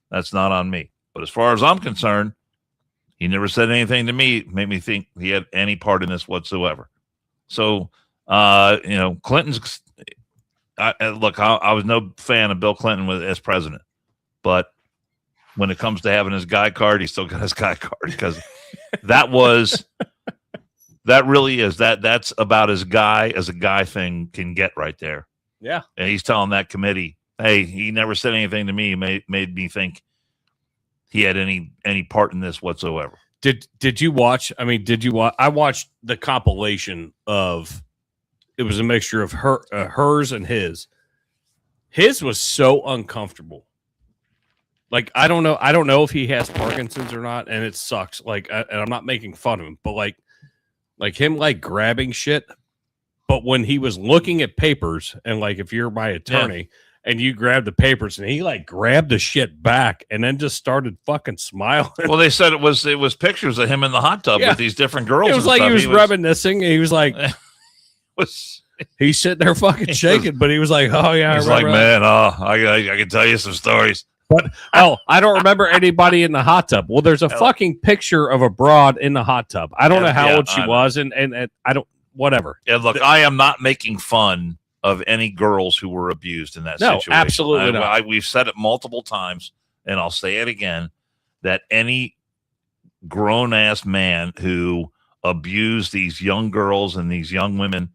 That's not on me. But as far as I'm concerned, he never said anything to me, made me think he had any part in this whatsoever. So, Clinton's. I was no fan of Bill Clinton as president, but when it comes to having his guy card, he still got his guy card because that really is that's about as a guy thing can get right there. Yeah. And he's telling that committee, hey, he never said anything to me, made me think he had any part in this whatsoever. Did you watch? I mean, I watched the compilation of. It was a mixture of hers and his. His was so uncomfortable. Like I don't know if he has Parkinson's or not, and it sucks. Like, and I'm not making fun of him, but like him grabbing shit. But when he was looking at papers, and like if you're my attorney and you grab the papers, and he grabbed the shit back, and then just started fucking smiling. Well, they said it was pictures of him in the hot tub with these different girls. It was like he was reminiscing. He was like. He's sitting there fucking shaking, but he was like, "Oh yeah, He's I like, remember that." man, I can tell you some stories. But I don't remember anybody in the hot tub. Well, there's a fucking picture of a broad in the hot tub. I don't know how old she was, and I don't whatever. Yeah, look, I am not making fun of any girls who were abused in that situation. Absolutely not. We've said it multiple times, and I'll say it again, that any grown-ass man who abused these young girls and these young women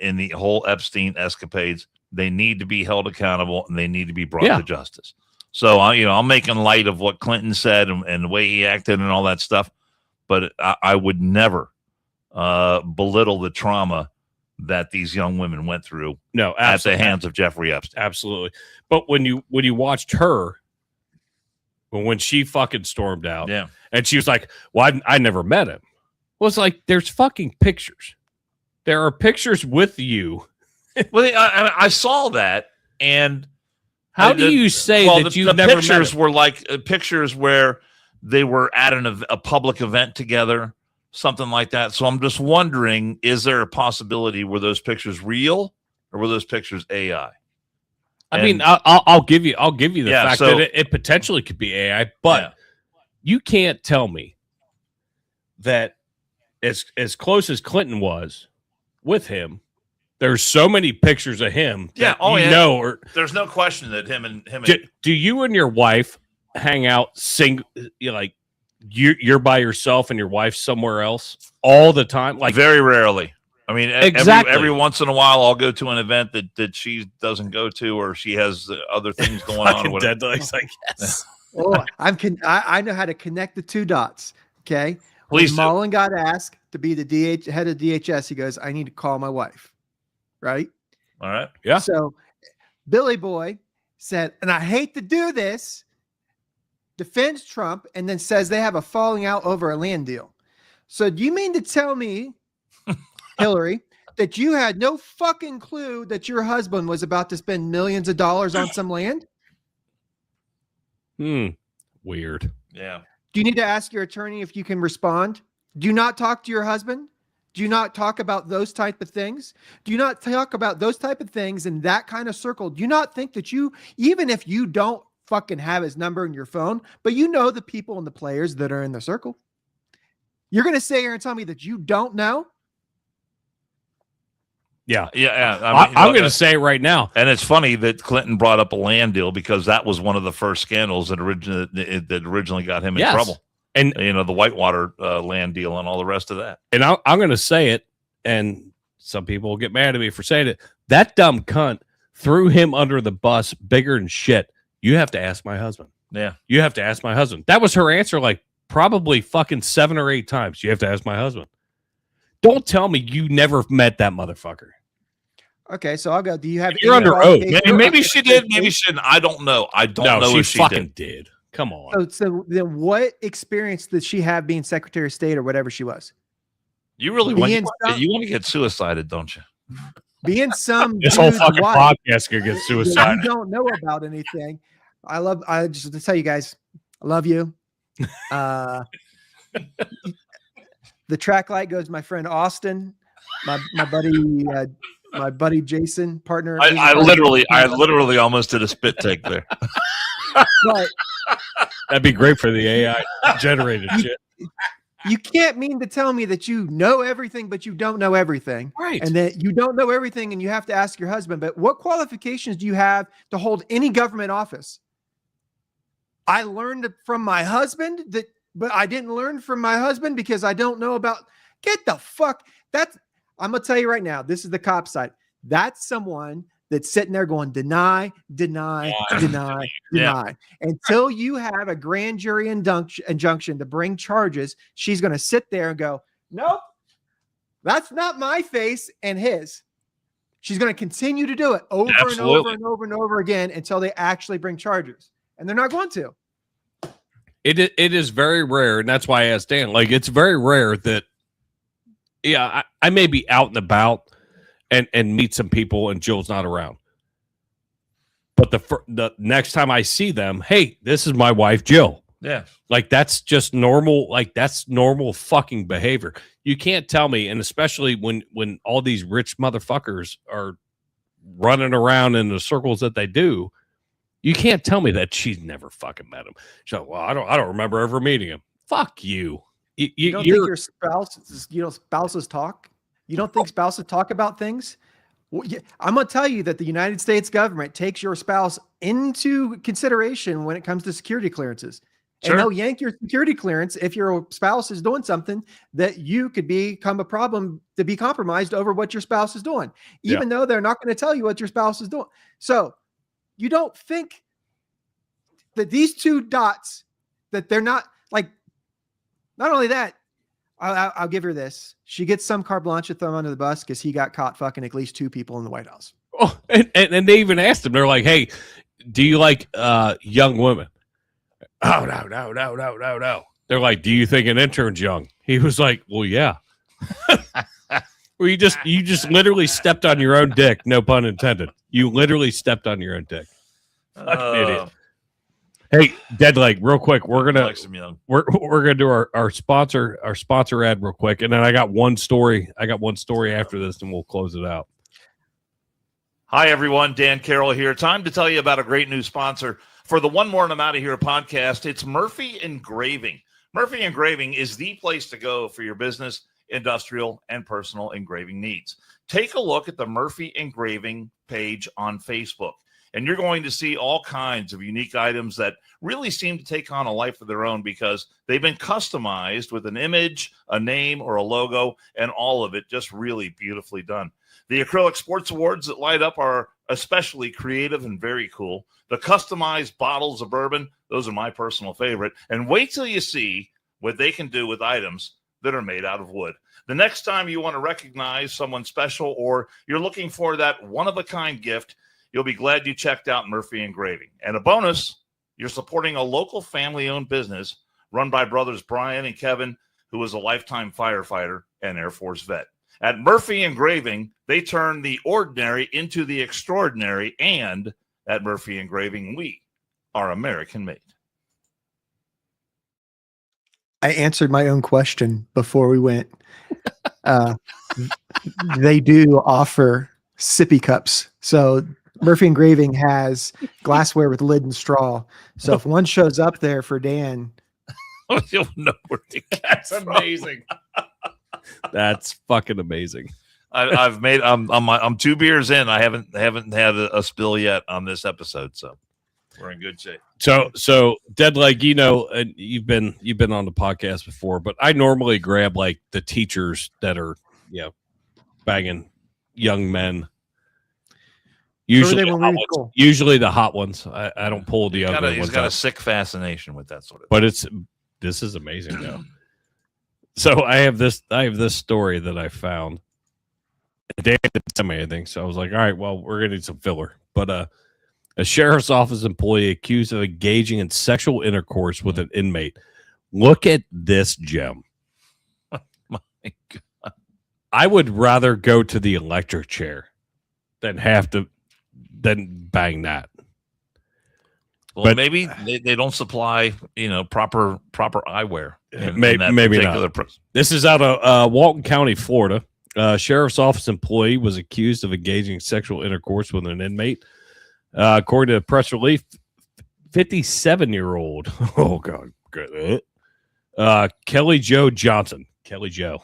in the whole Epstein escapades, they need to be held accountable and they need to be brought to justice. So, I'm making light of what Clinton said and the way he acted and all that stuff, but I would never belittle the trauma that these young women went through at the hands of Jeffrey Epstein. Absolutely. But when you watched her, when she fucking stormed out, and she was like, well, I never met him. Well, it's like, there's fucking pictures. There are pictures with you. Well, I saw that, and how do you say that you've never met him? Pictures were like pictures where they were at a public event together, something like that. So I'm just wondering, is there a possibility were those pictures real or were those pictures AI? I mean, I'll give you the fact that it potentially could be AI, but you can't tell me that as close as Clinton was with him, there's so many pictures of him. Or there's no question that him and do you and your wife hang out like you're by yourself and your wife's somewhere else all the time? Like very rarely. I mean, exactly. every once in a while, I'll go to an event that she doesn't go to, or she has other things going on. Or whatever. Deadlines, I guess. Oh, I know how to connect the two dots. Okay. Please. When Mullin got asked to be the head of DHS, he goes, "I need to call my wife." Right. All right. Yeah. So Billy Boy said, and I hate to do this, defends Trump and then says they have a falling out over a land deal. So do you mean to tell me, Hillary, that you had no fucking clue that your husband was about to spend millions of dollars on some land? Weird. Yeah. Do you need to ask your attorney if you can respond? Do you not talk to your husband? Do you not talk about those type of things? Do you not talk about those type of things in that kind of circle? Do you not think that you, even if you don't fucking have his number in your phone, but you know the people and the players that are in the circle, you're going to sit here and tell me that you don't know? Yeah. I'm going to say it right now. And it's funny that Clinton brought up a land deal because that was one of the first scandals that originally got him in trouble. And the Whitewater land deal and all the rest of that. And I'm going to say it, and some people will get mad at me for saying it. That dumb cunt threw him under the bus bigger than shit. You have to ask my husband. Yeah. You have to ask my husband. That was her answer, like probably fucking 7 or 8 times. You have to ask my husband. Don't tell me you never met that motherfucker. Okay, so I'll go. Do you have? You're under oath. Maybe she did. Maybe she didn't. I don't know. I don't know if she fucking did. Come on. So then what experience did she have being Secretary of State or whatever she was? You really want to get suicided, don't you? Being some this whole fucking podcast could get suicided. You don't know about anything. I just to tell you guys, I love you. The track light goes my friend Austin, my buddy Jason, partner. I literally almost did a spit take there. But that'd be great for the AI generated shit. You can't mean to tell me that you know everything, but you don't know everything. Right. And that you don't know everything and you have to ask your husband, but what qualifications do you have to hold any government office? I learned from my husband but I didn't learn from my husband because I don't know about, get the fuck. I'm going to tell you right now, this is the cop side. That's someone that's sitting there going, deny. Until you have a grand jury injunction to bring charges, she's going to sit there and go, nope, that's not my face and his. She's going to continue to do it over and over and over and over again until they actually bring charges. And they're not going to. It is very rare, and that's why I asked Dan. Like, it's very rare that, I may be out and about and meet some people and Jill's not around. But the next time I see them, hey, this is my wife, Jill. Yeah. Like that's just normal. Like that's normal fucking behavior. You can't tell me, and especially when all these rich motherfuckers are running around in the circles that they do, you can't tell me that she's never fucking met him. So, well, I don't remember ever meeting him. Fuck you. You don't think your spouse, spouses talk? You don't think spouses talk about things? Well, I'm going to tell you that the United States government takes your spouse into consideration when it comes to security clearances. Sure. And they'll yank your security clearance if your spouse is doing something that you could become a problem to be compromised over what your spouse is doing, even though they're not going to tell you what your spouse is doing. So you don't think that these two dots, that they're not like, not only that, I'll give her this. She gets some carte blanche to throw under the bus because he got caught fucking at least 2 people in the White House. Oh, and they even asked him, they're like, hey, do you like young women? Oh, no. They're like, do you think an intern's young? He was like, well, yeah. Well, you just literally stepped on your own dick. No pun intended. You literally stepped on your own dick. Fucking idiot. Hey, Deadleg, real quick, we're gonna do our sponsor ad real quick, and then I got one story. After this, and we'll close it out. Hi, everyone. Dan Carroll here. Time to tell you about a great new sponsor for the One More and I'm Out of Here podcast. It's Murphy Engraving. Murphy Engraving is the place to go for your business, industrial, and personal engraving needs. Take a look at the Murphy Engraving page on Facebook, and you're going to see all kinds of unique items that really seem to take on a life of their own because they've been customized with an image, a name, or a logo, and all of it just really beautifully done. The acrylic sports awards that light up are especially creative and very cool. The customized bottles of bourbon, those are my personal favorite. And wait till you see what they can do with items that are made out of wood. The next time you want to recognize someone special or you're looking for that one-of-a-kind gift, you'll be glad you checked out Murphy Engraving. And a bonus, you're supporting a local family-owned business run by brothers Brian and Kevin, who is a lifetime firefighter and Air Force vet. At Murphy Engraving, they turn the ordinary into the extraordinary, and at Murphy Engraving, we are American-made. I answered my own question before we went. They do offer sippy cups. So Murphy Engraving has glassware with lid and straw. So if one shows up there for Dan, You'll know where to get That's amazing. That's fucking amazing. I'm 2 beers in. I haven't had a spill yet on this episode, so we're in good shape. So Deadleg, you know, and you've been on the podcast before, but I normally grab like the teachers that are, banging young men. Usually the hot ones. I don't pull the other ones. He's got a sick fascination with that sort of thing. But this is amazing though. So I have this story that I found. Dan didn't tell me anything, so I was like, all right, well, we're gonna need some filler. But a sheriff's office employee accused of engaging in sexual intercourse with an inmate. Look at this gem. My God. I would rather go to the electric chair than bang that. Well, but maybe they don't supply, proper eyewear. Maybe not. This is out of Walton County, Florida. Sheriff's office employee was accused of engaging in sexual intercourse with an inmate. According to the press release, 57-year-old. Oh God, good. Kelly Jo Johnson. Kelly Jo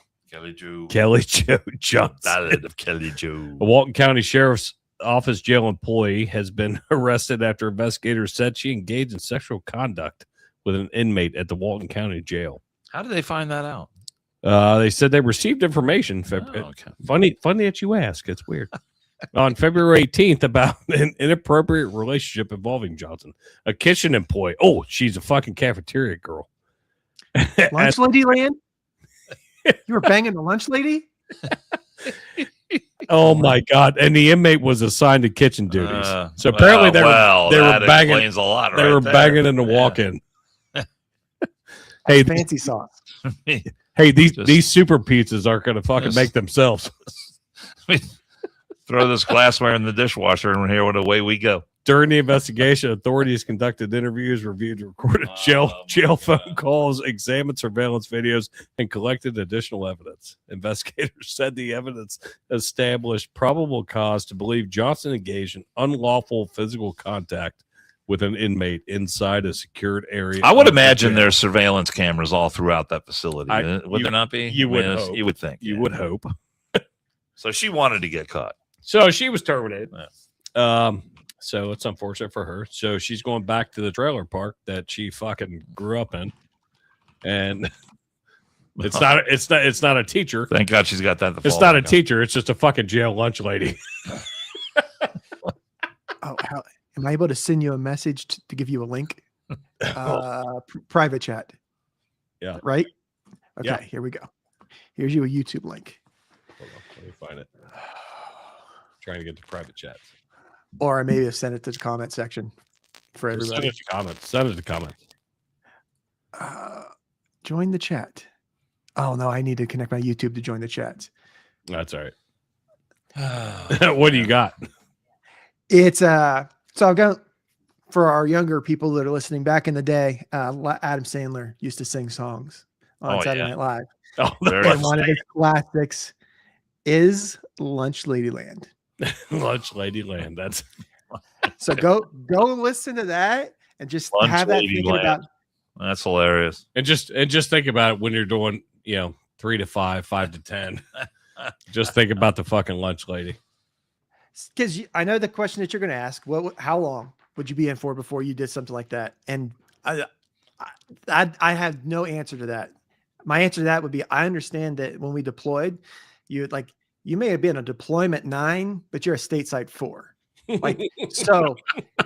Johnson. Ballad of Kelly Jo. A Walton County Sheriff's Office jail employee has been arrested after investigators said she engaged in sexual conduct with an inmate at the Walton County Jail. How did they find that out? They said they received information. Okay. Funny that you ask. It's weird. On February 18th about an inappropriate relationship involving Johnson, a kitchen employee. Oh, she's a fucking cafeteria girl. Lunch lady land? You were banging the lunch lady? Oh my God! And the inmate was assigned to kitchen duties. So apparently they were banging. A lot they were banging in the walk-in. Hey, fancy sauce. Hey, these super pizzas aren't going to fucking make themselves. Throw this glassware in the dishwasher, and here, away we go. During the investigation, authorities conducted interviews, reviewed recorded jail phone calls, examined surveillance videos, and collected additional evidence. Investigators said the evidence established probable cause to believe Johnson engaged in unlawful physical contact with an inmate inside a secured area. I would imagine there's surveillance cameras all throughout that facility. Would there not be? You would hope. You would think. You would hope. So she wanted to get caught. So she was terminated. Yeah. So it's unfortunate for her. So she's going back to the trailer park that she fucking grew up in, and it's not a teacher. Thank God she's got that. It's not a teacher. It's just a fucking jail lunch lady. Oh, am I able to send you a message to give you a link? Private chat. Yeah. Right? Okay, Yeah. Here we go. Here's you a YouTube link. Hold on, let me find it. Trying to get to private chats. Or I maybe have sent it to the comment section for Send everybody. it to comments. Send it to comments. Join the chat. Oh, no, I need to connect my YouTube to join the chat. That's all right. What do you got? It's so I've got for our younger people that are listening. Back in the day, Adam Sandler used to sing songs on Saturday Night Live. Oh, And one of his classics is Lunch Ladyland. Lunch Ladyland. That's So go listen to that and just Lunch have that thinking Ladyland. about. That's hilarious. and just think about it when you're doing 3 to 5, 5 to 10. Just think about the fucking lunch lady. Because I know the question that you're going to ask. How long would you be in for before you did something like that? And I have no answer to that. My answer to that would be I understand that when we deployed, you may have been a deployment 9, but you're a stateside 4. So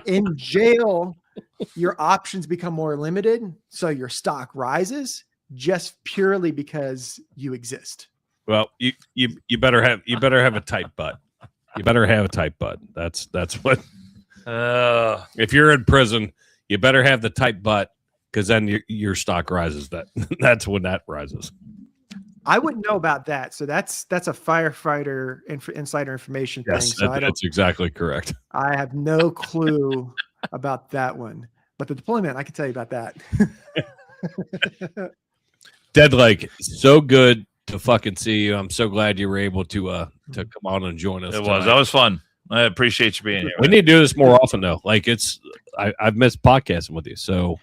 in jail, your options become more limited. So your stock rises just purely because you exist. Well, you better have a tight butt. You better have a tight butt. That's what. If you're in prison, you better have the tight butt because then your stock rises. That's when that rises. I wouldn't know about that. So that's a firefighter insider information thing. Yes, So that's exactly correct. I have no clue about that one. But the deployment, I can tell you about that. Dead Leg, so good to fucking see you. I'm so glad you were able to come on and join us. It was. That was fun. I appreciate you being here. We need to do this more often though. Like I've missed podcasting with you. So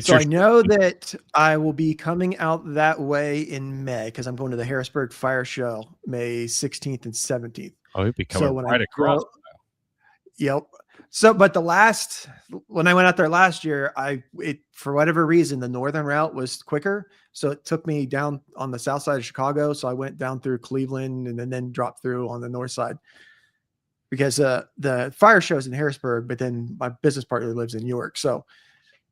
I know that I will be coming out that way in May because I'm going to the Harrisburg Fire Show May 16th and 17th. Oh, you'll be coming right across. Yep. So, but when I went out there last year, for whatever reason, the northern route was quicker. So it took me down on the south side of Chicago. So I went down through Cleveland and then dropped through on the north side because the fire show is in Harrisburg, but then my business partner lives in York. So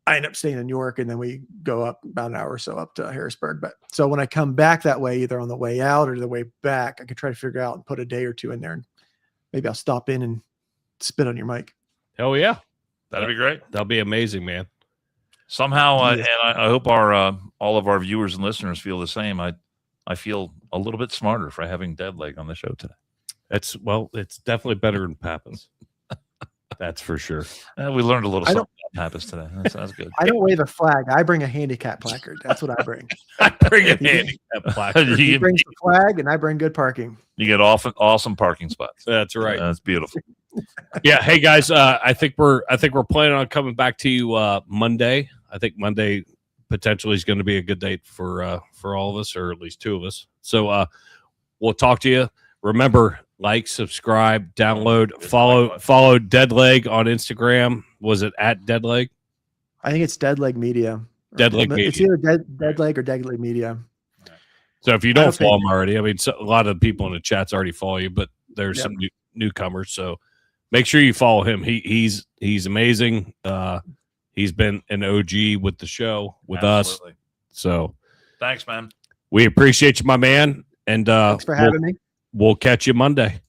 I end up staying in York and then we go up about an hour or so up to Harrisburg. But so when I come back that way, either on the way out or the way back, I could try to figure out and put a day or two in there and maybe I'll stop in and spit on your mic. Hell yeah. That'd be great. That'll be amazing, man. Somehow, and I hope all of our viewers and listeners feel the same. I feel a little bit smarter for having Dead Leg on the show today. It's definitely better than Pappas. That's for sure. We learned a little something about Pappas today. That's good. I don't wave a flag. I bring a handicap placard. That's what I bring. I bring a handicap placard. He brings the flag, and I bring good parking. You get awesome parking spots. That's right. That's beautiful. Yeah. Hey guys, I think we're planning on coming back to you Monday. I think Monday potentially is going to be a good date for all of us, or at least two of us. So we'll talk to you. Remember, like, subscribe, download, follow Dead Leg on Instagram. Was it at Dead Leg? I think it's Dead Leg Media. Dead Leg Media. It's either Dead Leg or Dead Leg Media. So if you don't follow him already, I mean, a lot of the people in the chats already follow you, but there's some newcomers. So make sure you follow him. He's amazing. He's been an OG with the show with Absolutely. us. So Thanks, man. We appreciate you, my man. And thanks for having me. We'll catch you Monday.